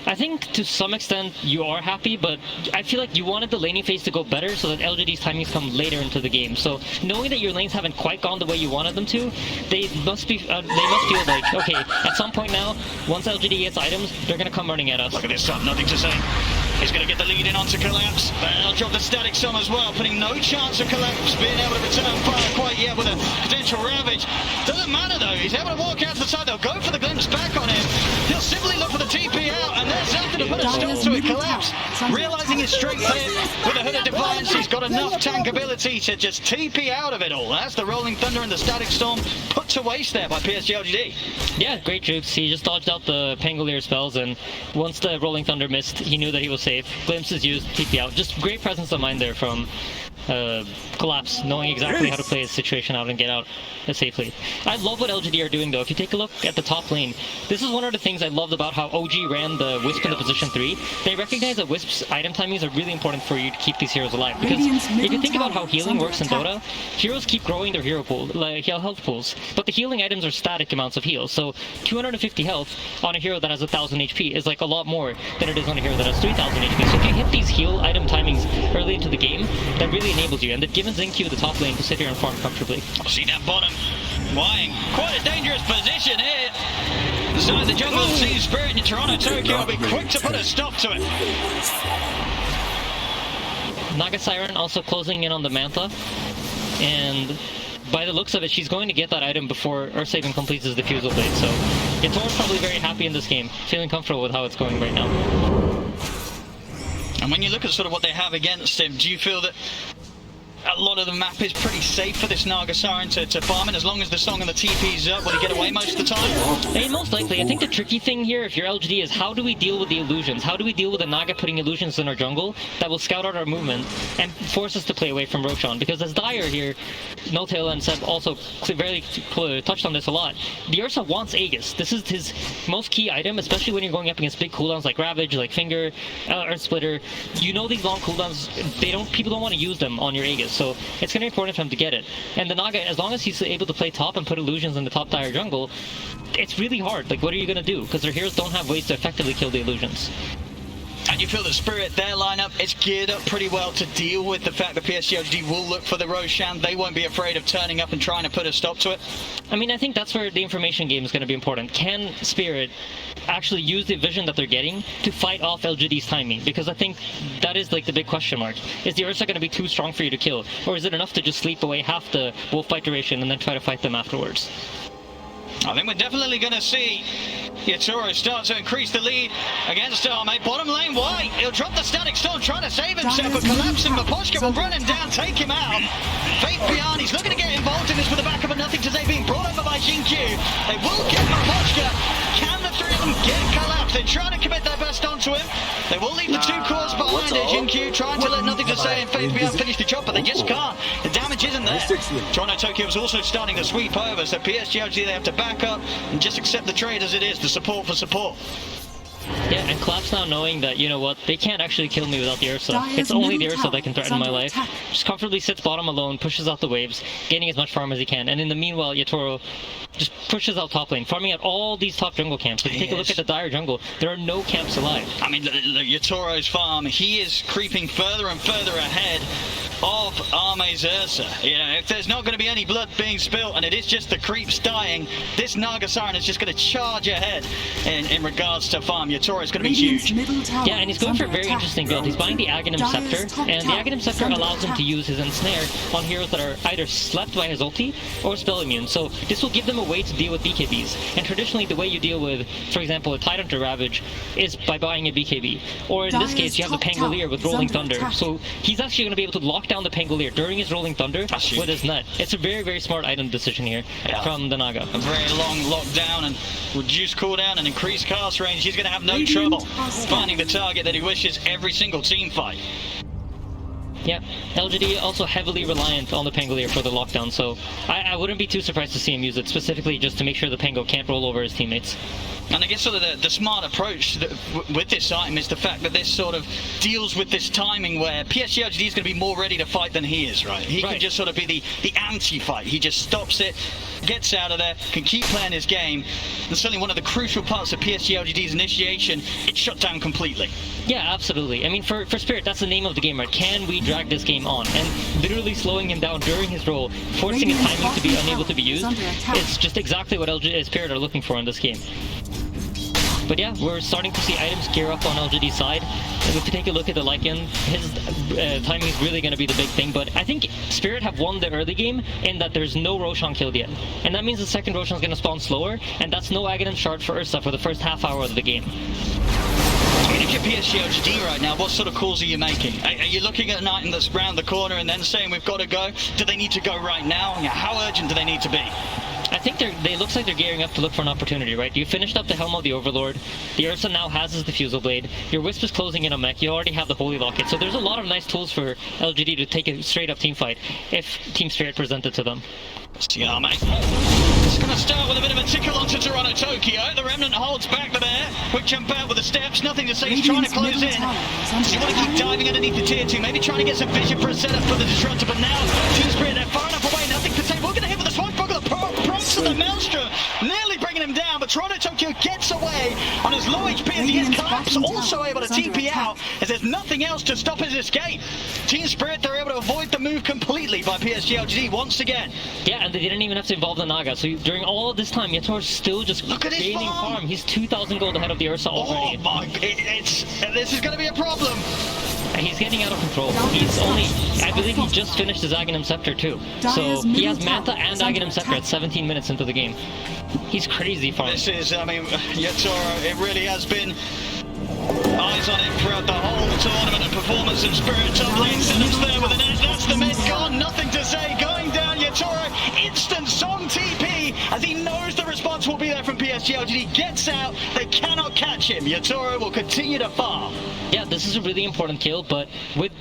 I think to some extent you are happy, but I feel like you wanted the laning phase to go better so that LGD's timings come later into the game. So knowing that your lanes haven't quite gone the way you wanted them to, they must feel like, okay, at some point now, once LGD gets items, they're gonna come running at us. Look at this stuff, nothing to say. He's going to get the lead in onto Collapse. They'll drop the Static Storm as well, putting no chance of Collapse being able to return fire quite yet with a potential Ravage. Doesn't matter though, he's able to walk out to the side. They'll go for the glimpse back on him. He'll simply look for the TP out, and there's something to put a stop to it. Collapse, realizing his strength here with a Hood of Defiance, he's got enough tank ability to just TP out of it all. That's the Rolling Thunder and the Static Storm put to waste there by PSG.LGD. Yeah, great jukes. He just dodged out the Pangolier spells, and once the Rolling Thunder missed, he knew that he was safe. Glimpse is used, TP out. Just great presence of mind there from Collapse, knowing exactly how to play his situation out and get out safely. I love what LGD are doing though. If you take a look at the top lane, this is one of the things I loved about how OG ran the Wisp in the position 3. They recognize that Wisp's item timings are really important for you to keep these heroes alive. Because if you think about how healing works in Dota, heroes keep growing their hero pool, like health pools, but the healing items are static amounts of heals. So 250 health on a hero that has 1000 HP is like a lot more than it is on a hero that has 3000 HP. So if you hit these heal item timings early into the game, that really enables you, and they've given Xingqiu the top lane to sit here and farm comfortably. See that bottom, Wying, quite a dangerous position here. So the jungle sees Spirit in Toronto, Tokyo will be quick to put a stop to it. Naga Siren also closing in on the Mantha, and by the looks of it, she's going to get that item before Ursa even completes his Diffusal Blade, so Yatora's probably very happy in this game, feeling comfortable with how it's going right now. And when you look at sort of what they have against him, do you feel that a lot of the map is pretty safe for this Naga Siren to farm in? As long as the Song and the TP's up, will he get away most of the time? I mean, most likely. I think the tricky thing here, if you're LGD, is how do we deal with the illusions? How do we deal with the Naga putting illusions in our jungle that will scout out our movement and force us to play away from Roshan? Because as Dyer here, Notail and Seb also very touched on this a lot, the Ursa wants Aegis. This is his most key item, especially when you're going up against big cooldowns like Ravage, like Finger, Earth Splitter. You know these long cooldowns, people don't want to use them on your Aegis. So it's going to be important for him to get it. And the Naga, as long as he's able to play top and put illusions in the top Dire jungle, it's really hard. Like, what are you going to do? Because their heroes don't have ways to effectively kill the illusions. And you feel that Spirit, their lineup, is geared up pretty well to deal with the fact that PSG.LGD will look for the Roshan. They won't be afraid of turning up and trying to put a stop to it. I mean, I think that's where the information game is going to be important. Can Spirit actually use the vision that they're getting to fight off LGD's timing? Because I think that is like the big question mark. Is the Ursa going to be too strong for you to kill? Or is it enough to just sleep away half the wolf fight duration and then try to fight them afterwards? I think we're definitely going to see Yatoro start to increase the lead against Arme. Bottom lane, White. He'll drop the Static Storm, trying to save himself, but collapsing. Maposhka will run him down, take him out. Faith beyond, he's looking to get involved in this with the back of a nothing to say, being brought over by Xingqiu. They will get Maposhka. Can the three of them get Collapse? They're trying to commit their best onto him. They will leave the two cores behind it. Xingqiu trying to let nothing to say and Faith beyond finish the job, but they just can't. The damage isn't there. Toronto Tokyo is also starting to sweep over, so PSG.LGD, they have to back up and just accept the trade as it is, the support for support. Yeah, and Collapse now knowing that, you know what, they can't actually kill me without the Ursa. It's only the Ursa that can threaten my life. Just comfortably sits bottom alone, pushes out the waves, gaining as much farm as he can. And in the meanwhile, Yatoro just pushes out top lane, farming out all these top jungle camps. If you take a look at the Dire jungle, there are no camps alive. I mean, Yatoro's farm, he is creeping further and further ahead. of Arme's Ursa. You know, if there's not going to be any blood being spilt and it is just the creeps dying, this Naga Siren is just going to charge ahead in regards to farm. Yatoro is going to be huge. Yeah, and he's going for a very interesting build. He's buying the Aghanim Scepter, and the Aghanim Scepter allows him to use his Ensnare on heroes that are either slept by his ulti or spell immune. So this will give them a way to deal with BKBs. And traditionally, the way you deal with, for example, a Tidehunter Ravage is by buying a BKB. Or in this case, you have the Pangolier with Rolling Thunder. So he's actually going to be able to lock down the Pangolier during his Rolling Thunder with his net. It's a very, very smart item decision here from the Naga. A very long lockdown and reduced cooldown and increased cast range. He's going to have no trouble finding the target that he wishes every single team fight. Yeah, LGD also heavily reliant on the Pangolier for the lockdown, so I wouldn't be too surprised to see him use it, specifically just to make sure the Pango can't roll over his teammates. And I guess sort of the smart approach with this item is the fact that this sort of deals with this timing where PSG.LGD is going to be more ready to fight than he is, right? He can just sort of be the anti-fight. He just stops it, gets out of there, can keep playing his game. And certainly one of the crucial parts of PSG.LGD's initiation, it's shut down completely. Yeah, absolutely. I mean, for Spirit, that's the name of the game, right? Can we drag this game on? And literally slowing him down during his roll, forcing his timing to be unable to be used, is just exactly what Spirit are looking for in this game. But yeah, we're starting to see items gear up on LGD's side. And if you take a look at the Lycan, his timing is really going to be the big thing. But I think Spirit have won the early game in that there's no Roshan killed yet. And that means the second Roshan is going to spawn slower, and that's no Aghanim Shard for Ursa for the first half hour of the game. I mean, if you're PSG.LGD right now, what sort of calls are you making? Are you looking at an item that's round the corner and then saying we've got to go? Do they need to go right now? How urgent do they need to be? I think they looks like they're gearing up to look for an opportunity, right? You finished up the Helm of the Overlord. The Ursa now has his Diffusal Blade. Your Wisp is closing in on mech. You already have the Holy Locket. So there's a lot of nice tools for LGD to take a straight up team fight if Team Spirit presented to them. Yeah, mate. It's going to start with a bit of a tickle onto Toronto Tokyo. The Remnant holds back the bear. Quick jump out with the steps. Nothing to say. He's trying to close in. Does he want to keep diving underneath the tier 2? Maybe trying to get some vision for a setup for the Disruptor. But now, Team Spirit, they're far enough away. Nothing to say. We're going to hit with the Smoke Bug of the prompts of the Maelstrom. Nearly bringing him down. But Toronto Tokyo gets away on as low HP as he is. Collapse also able to TP out as there's nothing else to stop his escape. Team Spirit, they're able to avoid the move completely by PSG.LGD once again. Yeah, and they didn't even have to involve the Naga. So during all of this time, Yatoro's still just gaining farm. He's 2,000 gold ahead of the Ursa already. Oh my, this is going to be a problem. And he's getting out of control. He's only, I believe he just finished his Aghanim Scepter too. So he has Manta and Aghanim Scepter at 17 minutes into the game. He's crazy farm. This is, I mean, Yatoro, it really has been eyes on him throughout the whole tournament and performance of Spirit. Top lane setups there with an edge. That's the mid gone. Nothing to say. Going down, Yatoro. Instant song TP as he knows the response will be there from PSG.LGD. Gets out. They cannot catch him. Yatoro will continue to farm. Yeah, this is a really important kill, but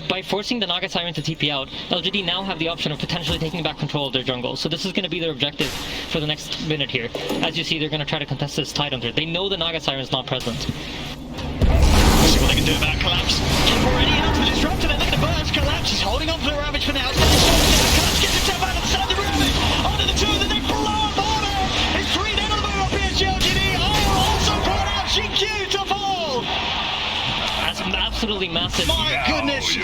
by forcing the Naga Siren to TP out, LGD now have the option of potentially taking back control of their jungle. So this is going to be their objective for the next minute here. As you see, they're going to try to contest this Tidehunter. They know the Naga Siren is not present. See what they can do about Collapse. Already into the Disruptor. They're looking to burst Collapse. He's holding on to the Ravage for now. Collapse gets himself out of the side of the room. Onto the two, then they blow up Armor. It's 3 down on the move on PSG.LGD. I'll also brought out GQ to fall. That's absolutely massive. My goodness.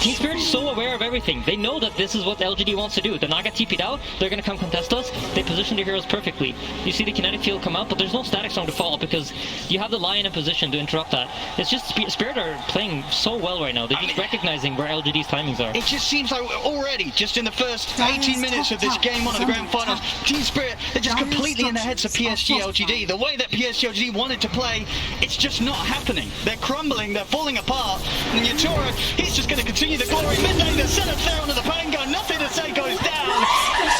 Team Spirit's so aware of everything. They know that this is what LGD wants to do. The Naga TP'd out, they're going to come contest us. They position their heroes perfectly. You see the kinetic field come out, but there's no static zone to follow because you have the Lion in position to interrupt that. It's just Spirit are playing so well right now. They're just recognizing where LGD's timings are. It just seems like already, just in the first 18 minutes of this game one of the grand finals, Team Spirit, they're just completely in the heads of PSG.LGD. The way that PSG.LGD wanted to play, it's just not happening. They're crumbling, they're falling apart. And Yatoro, he's just going to continue the glory. Midday, the setup there onto the Pango. Nothing to say, goes down.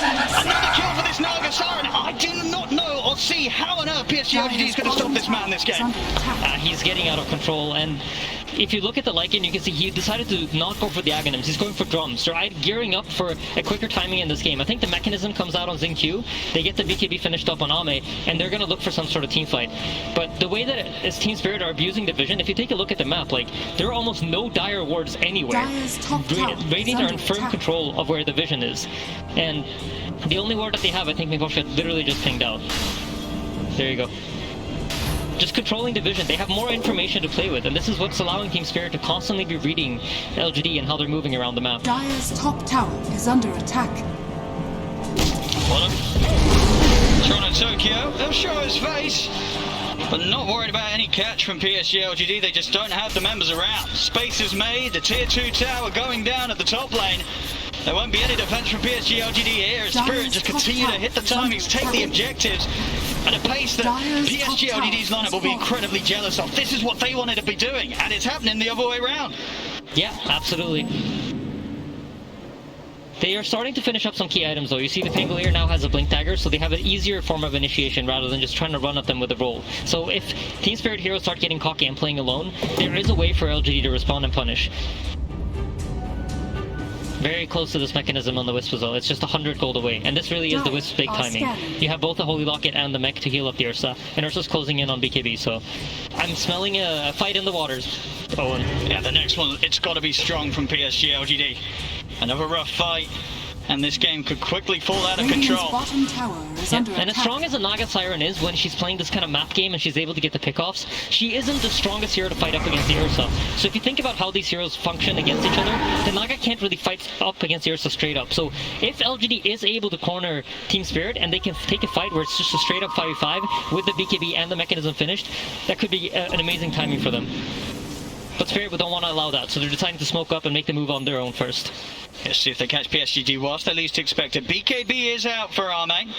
Another kill for this Naga Siren. I do not know or see how on earth PSG.LGD is going to stop this man in this game. He's getting out of control, and if you look at the Lycan, you can see he decided to not go for the Aghanims. He's going for drums. They're gearing up for a quicker timing in this game. I think the mechanism comes out on Xingqiu. They get the BKB finished up on Ame, and they're going to look for some sort of team fight. But the way that his Team Spirit are abusing the vision, if you take a look at the map, like, there are almost no dire wards anywhere. Radiant are in firm control of where the vision is. And the only ward that they have, I think Miposhka literally just pinged out. There you go. just controlling the vision. They have more information to play with, and this is what's allowing Team Spirit to constantly be reading LGD and how they're moving around the map. Dire's top tower is under attack. Toronto Tokyo, they'll show his face, but not worried about any catch from PSG.LGD. They just don't have the members around. Space is made, the tier 2 tower going down at the top lane. There won't be any defense from PSG.LGD here as Spirit just continue to hit the timings, take the objectives at a pace that PSG.LGD's lineup will be incredibly jealous of. This is what they wanted to be doing, and it's happening the other way around. Yeah, absolutely. They are starting to finish up some key items though. You see the Pangolier now has a Blink Dagger, so they have an easier form of initiation rather than just trying to run at them with a roll. So if Team Spirit heroes start getting cocky and playing alone, there is a way for LGD to respond and punish. Very close to this mechanism on the Wisp as well. It's just 100 gold away, and this really is the Wisp's big timing. You have both the Holy Locket and the mech to heal up the Ursa, and Ursa's closing in on BKB, so I'm smelling a fight in the waters, Owen. Yeah, the next one, it's got to be strong from PSG.LGD. Another rough fight, and this game could quickly fall out of control. Bottom tower is under and as strong as a Naga Siren is when she's playing this kind of map game and she's able to get the pickoffs, she isn't the strongest hero to fight up against the Ursa. So if you think about how these heroes function against each other, the Naga can't really fight up against the Ursa straight up. So if LGD is able to corner Team Spirit and they can take a fight where it's just a straight up 5v5 with the BKB and the mechanism finished, that could be an amazing timing for them. But Spirit don't want to allow that, so they're deciding to smoke up and make the move on their own first. Let's see if they catch PSG whilst they're least expected. BKB is out for Arme.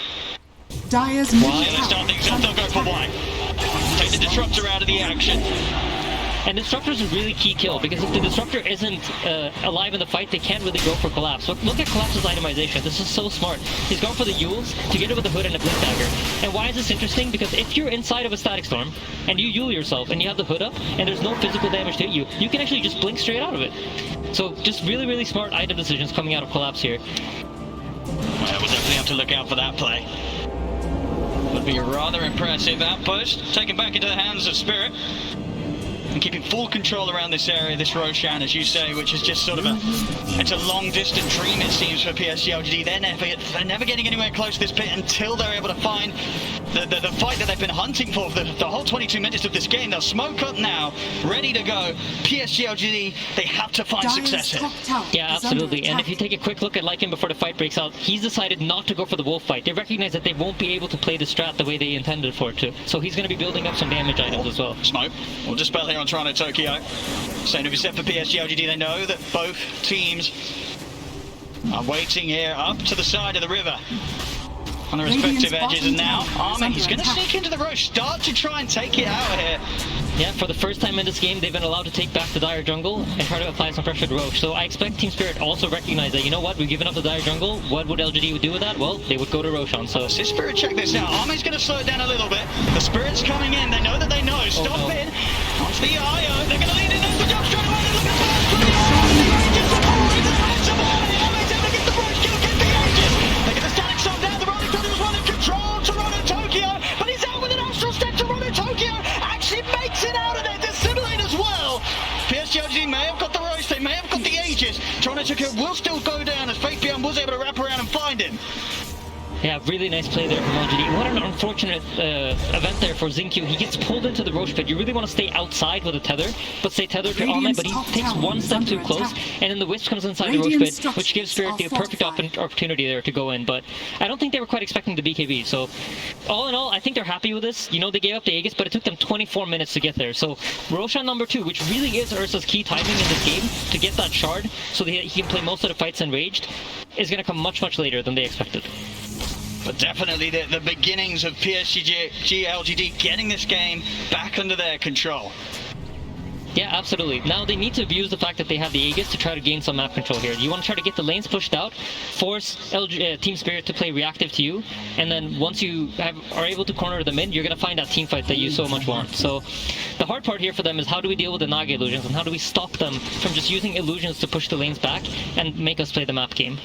Dire's They'll start things up, they'll go for white. Take the Disruptor out of the action. And Disruptor is a really key kill, because if the Disruptor isn't alive in the fight, they can't really go for Collapse. Look at Collapse's itemization. This is so smart. He's going for the Yules to get it with a hood and a Blink Dagger. And why is this interesting? Because if you're inside of a Static Storm, and you Yule yourself, and you have the hood up, and there's no physical damage to hit you, you can actually just blink straight out of it. So just really, really smart item decisions coming out of Collapse here. Well, we'll definitely have to look out for that play. Would be a rather impressive outpost, taken back into the hands of Spirit. And keeping full control around this area, this Roshan, as you say, which is just sort of it's a long-distant dream, it seems, for PSG.LGD. They're never getting anywhere close to this pit until they're able to find the fight that they've been hunting for the whole 22 minutes of this game. They'll smoke up now, ready to go. PSG.LGD, they have to find success here. Yeah, absolutely. And if you take a quick look at Lycan before the fight breaks out, he's decided not to go for the wolf fight. They recognize that they won't be able to play the strat the way they intended for it to. So he's going to be building up some damage items as well. Smoke. We'll dispel here on Toronto Tokyo. Same to be said for PSG.LGD. They know that both teams are waiting here up to the side of the river on the respective edges, and now Arme, he's going to sneak into the Roche, start to try and take it out of here. Yeah, for the first time in this game, they've been allowed to take back the Dire jungle and try to apply some pressure to Roche. So I expect Team Spirit also recognize that, you know what, we've given up the Dire jungle. What would LGD do with that? Well, they would go to Roshan. So Spirit, check this out. Arme's going to slow it down a little bit. The Spirit's coming in. They know that they know. Stop it. Once the IO, they're going to lead in there for jump straight away. Look at the first play. Arme's able to get the Roche kill, get the Aegis. They're going to static some down. The Rolling Thunder was one in control. Toronto Tokyo, but he's out with an Astral Step. Toronto Tokyo actually makes it out of there. Dissimulate as well. PSG.LGD may have got the Roche, they may have got the Aegis. Toronto Tokyo will still go down as Fake Beyond was able to wrap around and find him. Yeah, really nice play there from LGD. What an unfortunate event there for Xingqiu. He gets pulled into the Roche pit. You really want to stay outside with a tether, but stay tethered to Arme, but he takes one step too close, and then the Wisp comes inside the Roche pit, which gives Spirit the perfect opportunity there to go in, but I don't think they were quite expecting the BKB, so all in all, I think they're happy with this. You know, they gave up the Aegis, but it took them 24 minutes to get there, so Roshan number 2, which really is Ursa's key timing in this game to get that shard, so that he can play most of the fights enraged, is going to come much, much later than they expected. But definitely the beginnings of PSG.LGD getting this game back under their control. Yeah, absolutely. Now they need to abuse the fact that they have the Aegis to try to gain some map control here. You want to try to get the lanes pushed out, force Team Spirit to play reactive to you, and then once you are able to corner them in, you're going to find that team fight that you so much want. So the hard part here for them is how do we deal with the Naga illusions, and how do we stop them from just using illusions to push the lanes back and make us play the map game.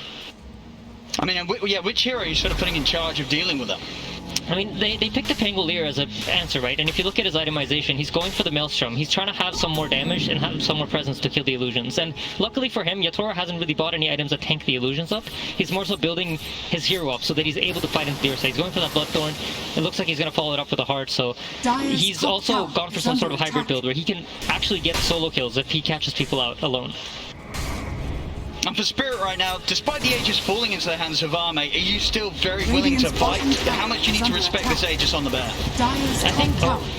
I mean, yeah, which hero are you sort of putting in charge of dealing with them? I mean, they picked the Pangolier as an answer, right? And if you look at his itemization, he's going for the Maelstrom. He's trying to have some more damage and have some more presence to kill the illusions. And luckily for him, Yatoro hasn't really bought any items that tank the illusions up. He's more so building his hero up so that he's able to fight into the Ursa. He's going for that Bloodthorn. It looks like he's going to follow it up with a Heart, so he's also gone for some sort of hybrid build where he can actually get solo kills if he catches people out alone. And for Spirit right now, despite the Aegis falling into the hands of Arme, are you still very willing to fight? How much do you need to respect this Aegis on the bear? I think,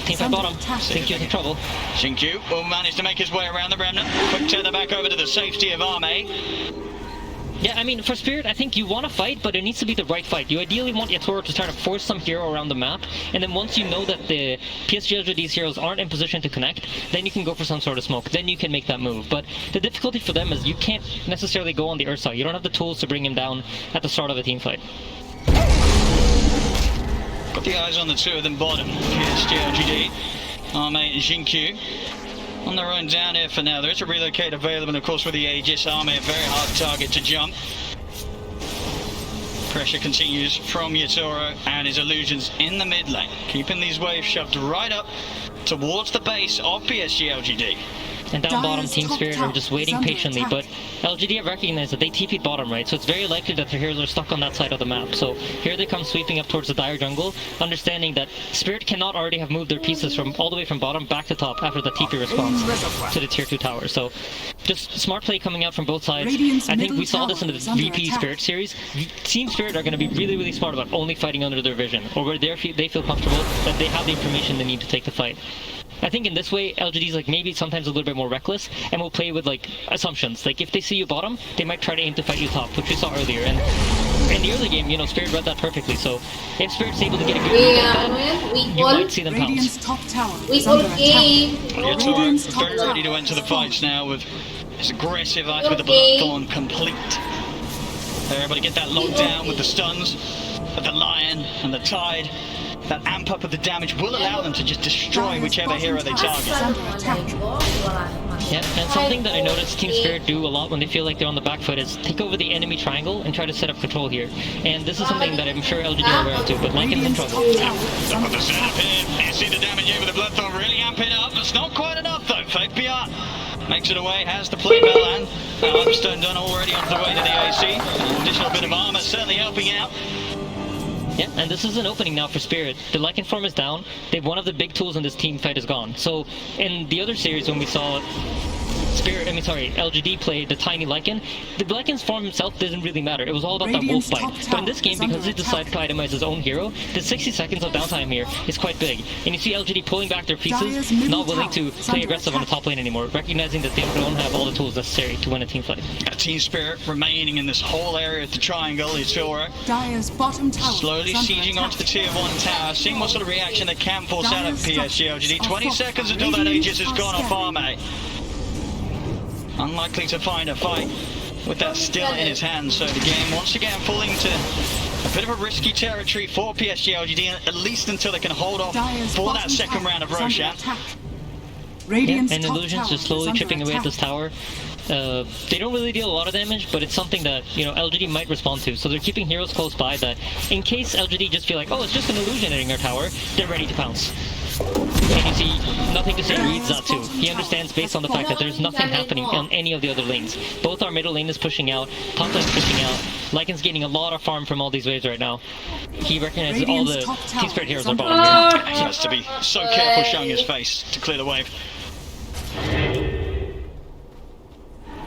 teamfight bottom. Xingqiu's in trouble. Xingqiu will manage to make his way around the Remnant. Quick tether back over to the safety of Arme. Yeah, I mean, for Spirit, I think you want to fight, but it needs to be the right fight. You ideally want Yatoro to try to force some hero around the map, and then once you know that the PSG.LGD's heroes aren't in position to connect, then you can go for some sort of smoke. Then you can make that move. But the difficulty for them is you can't necessarily go on the Ursa. You don't have the tools to bring him down at the start of a team fight. Got the eyes on the two of them bottom. PSG.LGD, Arme and Xingqiu. On their own down here for now. There is a relocate available, and of course with the Aegis, Arme a very hard target to jump. Pressure continues from Yatoro and his illusions in the mid lane, keeping these waves shoved right up towards the base of PSG.LGD. And down bottom, Team Spirit are just waiting patiently, but LGD have recognized that they TP'd bottom, right? So it's very likely that their heroes are stuck on that side of the map. So here they come sweeping up towards the dire jungle, understanding that Spirit cannot already have moved their pieces from all the way from bottom back to top after the TP response to the tier 2 tower. So just smart play coming out from both sides. I think we saw this in the VP Spirit series. Team Spirit are going to be really, really smart about only fighting under their vision, or where they feel comfortable that they have the information they need to take the fight. I think in this way, LGD's like maybe sometimes a little bit more reckless and will play with like assumptions. Like if they see you bottom, they might try to aim to fight you top, which we saw earlier. And in the early game, you know, Spirit read that perfectly. So if Spirit's able to get a good lead like that, you might see them pounce. Yatoro very ready to enter the fights now with his aggressive eye with the Bloodthorn complete. They're able to get that lockdown with the stuns of the Lion and the Tide. That amp up of the damage will allow them to just destroy whichever hero they target. Yeah, and something that I noticed Team Spirit do a lot when they feel like they're on the back foot is take over the enemy triangle and try to set up control here. And this is something that I'm sure LGD are aware of too, but Lycan's in trouble. Look at the setup here. You see the damage here with the Bloodthorn really amp it up. It's not quite enough though. Fake PR makes it away, has the play bell, and Limestone done already on the way to the AC. An additional bit of armor certainly helping out. Yeah, and this is an opening now for Spirit. The Lycan form is down. One of the big tools in this team fight is gone. So in the other series when we saw LGD play the tiny Lycan, the Lycan's form himself didn't really matter. It was all about that wolf fight. But in this game, because he decided to itemize his own hero, the 60 seconds of downtime here is quite big. And you see LGD pulling back their pieces, not willing to play aggressive on the top lane anymore, recognizing that they don't have all the tools necessary to win a team fight. Team Spirit remaining in this whole area of the triangle is Yatoro. Slowly sieging onto the tier 1 tower, seeing what sort of reaction they can force out of PSG.LGD. 20 seconds until that Aegis is gone off Arme. Unlikely to find a fight with that still in his hand, so the game once again falling to a bit of a risky territory for PSG.LGD, at least until they can hold off for that second round of Roshan. Yeah, and Illusion's just slowly chipping away at this tower. They don't really deal a lot of damage, but it's something that, you know, LGD might respond to. So they're keeping heroes close by that in case LGD just feel like, oh, it's just an illusion hitting our tower, they're ready to pounce. And you see, Nothing to Say reads that too. He understands based on the fact that there's nothing happening on any of the other lanes. Both our middle lane is pushing out, top lane is pushing out. Lycan's gaining a lot of farm from all these waves right now. He recognizes all the Team Spirit heroes are bottom here. He has to be so careful showing his face to clear the wave.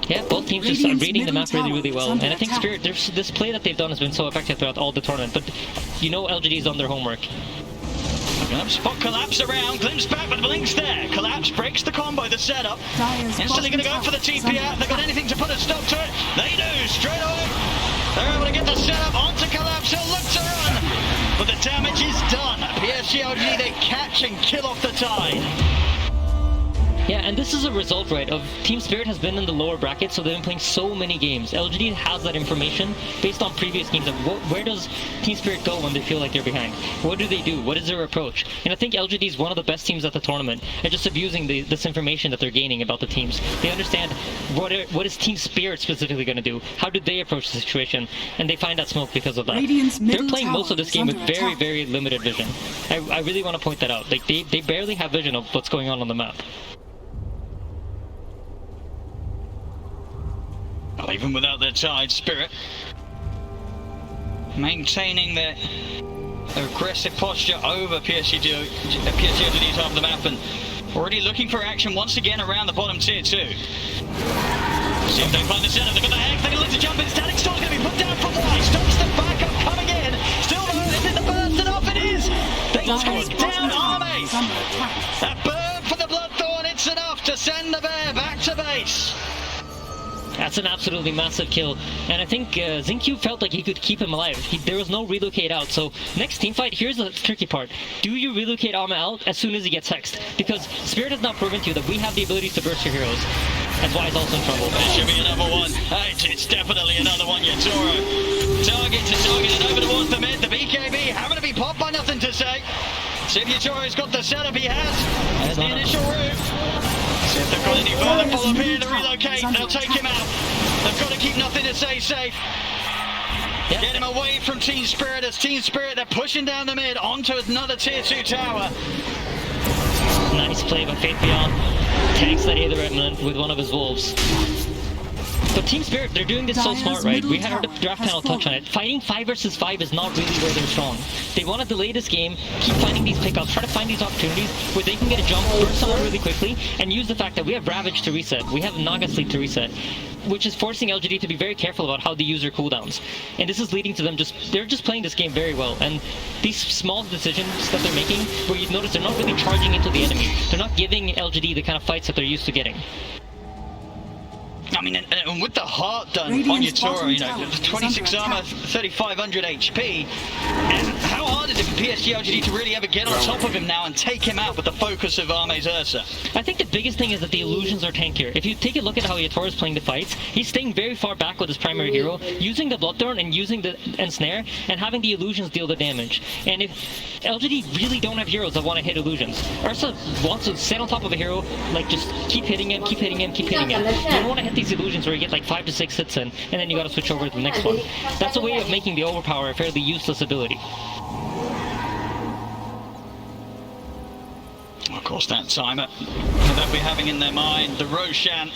Yeah, both teams just are reading the map really, really well. And I think Spirit, this play that they've done has been so effective throughout all the tournament. But you know LGD's done their homework. Spot collapse around, glimpse back, but Blink's there. Collapse breaks the combo, the setup. Instantly going to go for the TP out. They've got anything to put a stop to it. They do, straight away. They're able to get the setup onto Collapse. He'll look to run, but the damage is done. PSG.LGD, they catch and kill off the Tide. Yeah, and this is a result, right, of Team Spirit has been in the lower bracket, so they've been playing so many games. LGD has that information based on previous games of where does Team Spirit go when they feel like they're behind? What do they do? What is their approach? And I think LGD is one of the best teams at the tournament at just abusing this information that they're gaining about the teams. They understand what is Team Spirit specifically going to do? How do they approach the situation? And they find that smoke because of that. They're playing most of this game with very, very limited vision. I really want to point that out. Like they barely have vision of what's going on the map. Well, even without their Tide, Spirit maintaining their aggressive posture over PSG.LGD's half of the map and already looking for action once again around the bottom tier 2. See if they find the center. They've got the Hex. They're going to look to jump in. Static Storm's going to be put down from wide. Stops the backup coming in. Still though, is it the burst enough? It is. They take down Army. That burn for the Bloodthorn. It's enough to send the bear back to base. That's an absolutely massive kill, and I think Zinq felt like he could keep him alive. There was no relocate out, so next team fight, here's the tricky part. Do you relocate Alma out as soon as he gets hexed? Because Spirit has not proven to you that we have the ability to burst your heroes. That's why he's also in trouble. There should be another one. It's definitely another one, Yatoro. Target to target and over towards the mid. The BKB having to be popped by nothing to say. See if Yatoro's got the setup he has. There's the initial route. See if they've got any further follow-up here to relocate. They'll take him out. They've got to keep nothing to say safe. Yep. Get him away from Team Spirit. As Team Spirit, they're pushing down the mid onto another tier 2 tower. Nice play by Faith Beyond. Tanks that Aether Remnant with one of his wolves. But Team Spirit, they're doing this so smart, right? We had our draft panel touch on it. Fighting 5 versus 5 is not really where they're strong. They want to delay this game, keep finding these pickups, try to find these opportunities where they can get a jump, burst someone really quickly, and use the fact that we have Ravage to reset, we have Naga Sleep to reset, which is forcing LGD to be very careful about how they use their cooldowns. And this is leading to them they're just playing this game very well. And these small decisions that they're making, where you notice they're not really charging into the enemy. They're not giving LGD the kind of fights that they're used to getting. I mean, and with the heart done on Yatoro, you know, 26 armor, 3500 HP, and how hard is it for PSG.LGD to really ever get on top of him now and take him out with the focus of Arme's Ursa? I think the biggest thing is that the illusions are tankier. If you take a look at how Yatoro is playing the fights, he's staying very far back with his primary hero, using the Bloodthorn and using the Ensnare, and having the illusions deal the damage. And if LGD really don't have heroes that want to hit illusions, Ursa wants to sit on top of a hero, like just keep hitting him, keep hitting him, keep hitting him. You don't want to hit these illusions where you get like 5 to 6 hits in, and then you gotta switch over to the next one. That's a way of making the overpower a fairly useless ability. Of course, that timer that we're having in their mind, the Roshan.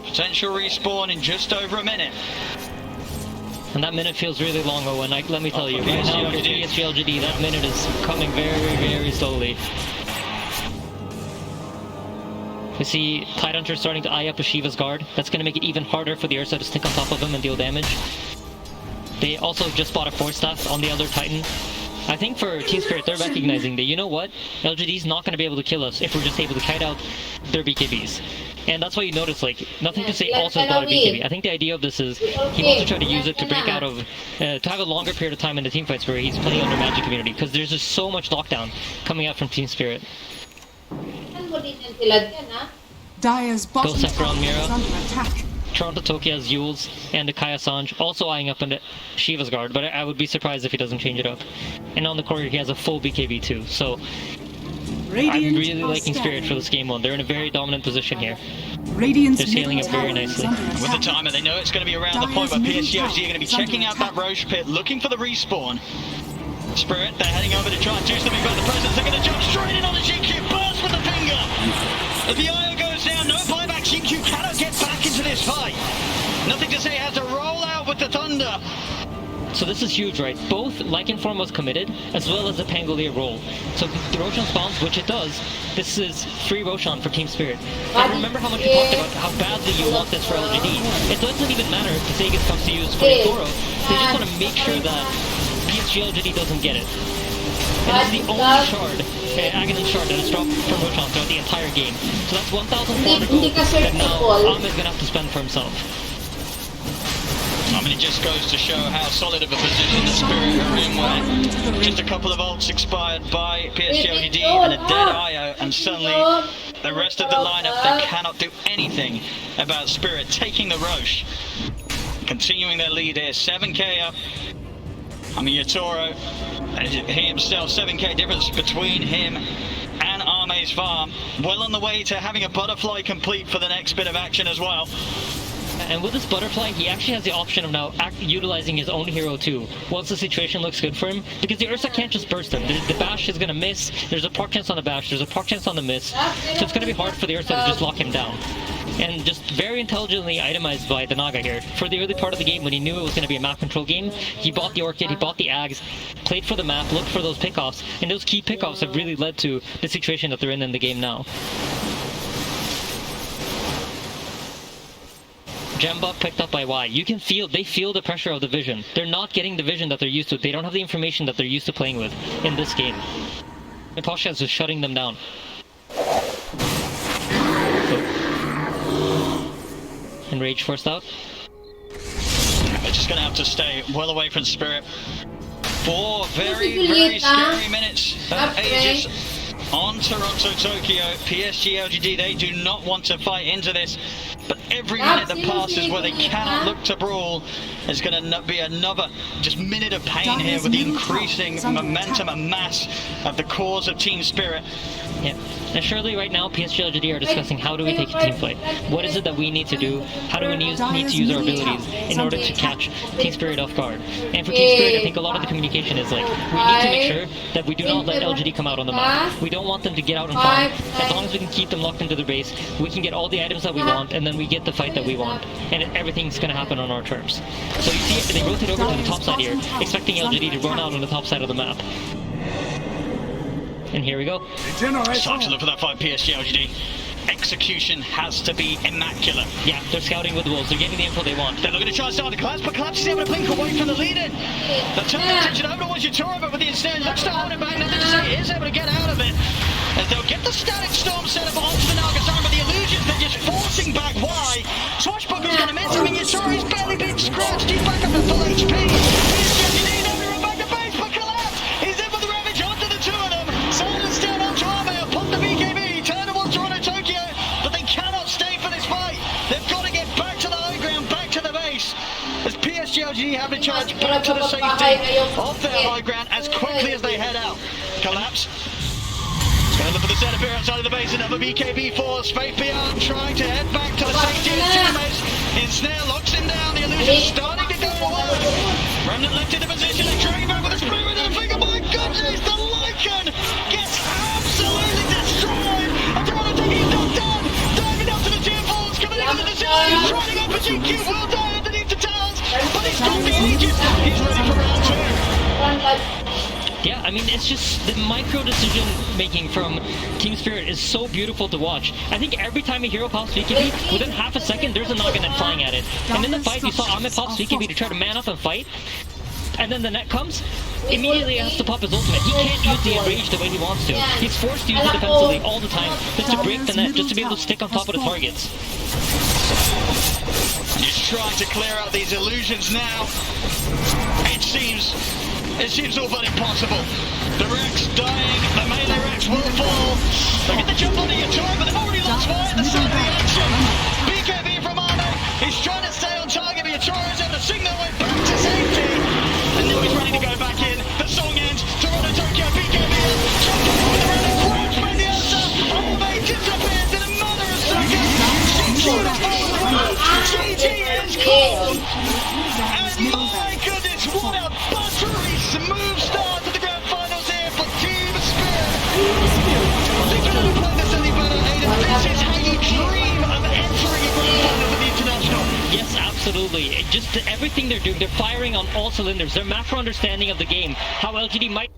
Potential respawn in just over a minute. And that minute feels really long, Owen. Let me tell you, right now for PSG.LGD, that minute is coming very, very slowly. We see Tidehunter starting to eye up a Shiva's guard. That's going to make it even harder for the Ursa to stick on top of him and deal damage. They also just bought a Force Staff on the other Titan. I think for Team Spirit, they're recognizing that, you know what? LGD's not going to be able to kill us if we're just able to kite out their BKBs. And that's why you notice, like, Nothing to Say also bought a BKB. I think the idea of this is he wants to try to use it to break out of, to have a longer period of time in the teamfights where he's playing under Magic Community, because there's just so much lockdown coming out from Team Spirit. Dire's bottom tower Mira. is under attack. Toronto Tokia's Yules and the Kaya Sanj also eyeing up into Shiva's guard, but I would be surprised if he doesn't change it up. And on the courier he has a full BKB too, so I'm really liking Spirit for this game one. They're in a very dominant position here. They're scaling up very nicely. With the timer, they know it's going to be around the point where PSG.LGD are going to be checking out that Roche pit, looking for the respawn. Spirit, they're heading over to try and do something about the presence. They're going to jump straight in on the GQ, burst with the finger. As the IO goes down, no buyback, GQ cannot get back into this fight. Nothing to Say has to roll out with the Thunder. So this is huge, right? Both Lycanform was committed, as well as the Pangolier roll. So if the Roshan spawns, which it does, this is free Roshan for Team Spirit. And remember how much we talked about how badly you want this for LGD. It doesn't even matter if the Sagas comes to use for Toro. They just want to make sure that PSG.LGD doesn't get it. And this is the only shard, Aghanim shard, that is dropped from Roshan throughout the entire game. So that's 1,400 gold that now Ahmed is going to have to spend for himself. I mean, it just goes to show how solid of a position the Spirit are in, where just a couple of ults expired by PSG.LGD and a dead IO, and suddenly the rest of the lineup, they cannot do anything about Spirit taking the Roche. Continuing their lead here, 7k up. I mean, Yatoro, he himself, 7k difference between him and Arme's farm. Well on the way to having a butterfly complete for the next bit of action as well. And with this butterfly, he actually has the option of now utilizing his own hero too, once the situation looks good for him, because the Ursa can't just burst him. The bash is going to miss, there's a park chance on the bash, there's a park chance on the miss, so it's going to be hard for the Ursa to just lock him down. And just very intelligently itemized by the Naga here. For the early part of the game, when he knew it was going to be a map control game, he bought the Orchid, he bought the Ags, played for the map, looked for those pickoffs, and those key pickoffs have really led to the situation that they're in the game now. Gembuff picked up by Y. You can feel, they feel the pressure of the vision. They're not getting the vision that they're used to. They don't have the information that they're used to playing with in this game. And Poshkaz is shutting them down. Enrage forced out. They're just going to have to stay well away from Spirit. 4 very, very scary minutes of Aegis on Toronto, Tokyo. PSG.LGD, they do not want to fight into this. But every minute that passes where they cannot look to brawl is going to be another just minute of pain here with the increasing momentum and mass of the cause of Team Spirit. Yeah, and surely right now PSG.LGD are discussing how do we take a team fight? What is it that we need to do? How do we need to use our abilities in order to catch Team Spirit off guard? And for Team Spirit, I think a lot of the communication is like, we need to make sure that we do not let LGD come out on the map. We don't want them to get out and farm. As long as we can keep them locked into their base, we can get all the items that we want, and then we get the fight that we want. And everything's going to happen on our terms. So you see, they rotate over to the top side here, expecting LGD to run out on the top side of the map. And here we go. It's time to look for that fight, PSG.LGD. Execution has to be immaculate. Yeah, they're scouting with the wolves. They're getting the info they want. They're looking to try and start the collapse, but Collapse is able to blink away from the lead-in. They'll turn their attention over towards Yatoro, but with the instant looks to hold him back. Nothing to say, he is able to get out of it. As they'll get the static storm set up onto the Nagasarm, but the illusions, they're just forcing back Y. Swashbuckler's going to miss him, and Yatoro's barely been scratched. He's back up to full HP. PSG.LGD never run back to base, but Collapse is in with the ravage onto the two of them. Silence down onto Arme, pump the BKB, turn towards Toronto, Tokyo, but they cannot stay for this fight. They've got to get back to the high ground, back to the base. As PSG.LGD have to charge back to the safety of their high ground as quickly as they head out. Collapse. Going to look for the center outside of the base, another BKB force. Faith beyond, trying to head back to the safety of teammates. Ensnare locks him down, the illusion starting to go away. Remnant left in the position, and Draven with a spray with a finger. My goodness, the Lycan gets absolutely destroyed. And Toronto taking it knocked down, diving up to the tier 4s, coming into the zone, trying to go for GQ, will die underneath the towers, but he's got the Aegis. He's ready for round 2. Yeah, I mean, it's just the micro decision making from Team Spirit is so beautiful to watch. I think every time a hero pops VKB, within half a second, there's a Naga net flying at it. And in the fight, you saw Ahmed pop VKB to try to man up and fight. And then the net comes, immediately has to pop his ultimate. He can't use the enrage the way he wants to. He's forced to use it defensively all the time, just to break the net, just to be able to stick on top of the targets. He's trying to clear out these illusions now. It seems all but impossible. The Rex dying, the melee Rex will fall. They get the jump on the Yatoro, but they've already lost one at the start of the action. BKB from Arne, he's trying to stay on target, but Yatoro is able to sing their way back to safety. And now he's ready to go back in. The song ends, Toronto, Tokyo, BKB in. Jumped up with the random crouch by the Ursa. Arme disappears in a matter of seconds. Beautiful run. GG is called. And my goodness, what a buttery smooth start to the grand finals here for Team Spirit. They could have played this any better, Aiden. This is how you dream of entering a grand final for the International. Yes, absolutely. Just everything they're doing, they're firing on all cylinders. Their macro understanding of the game, how LGD might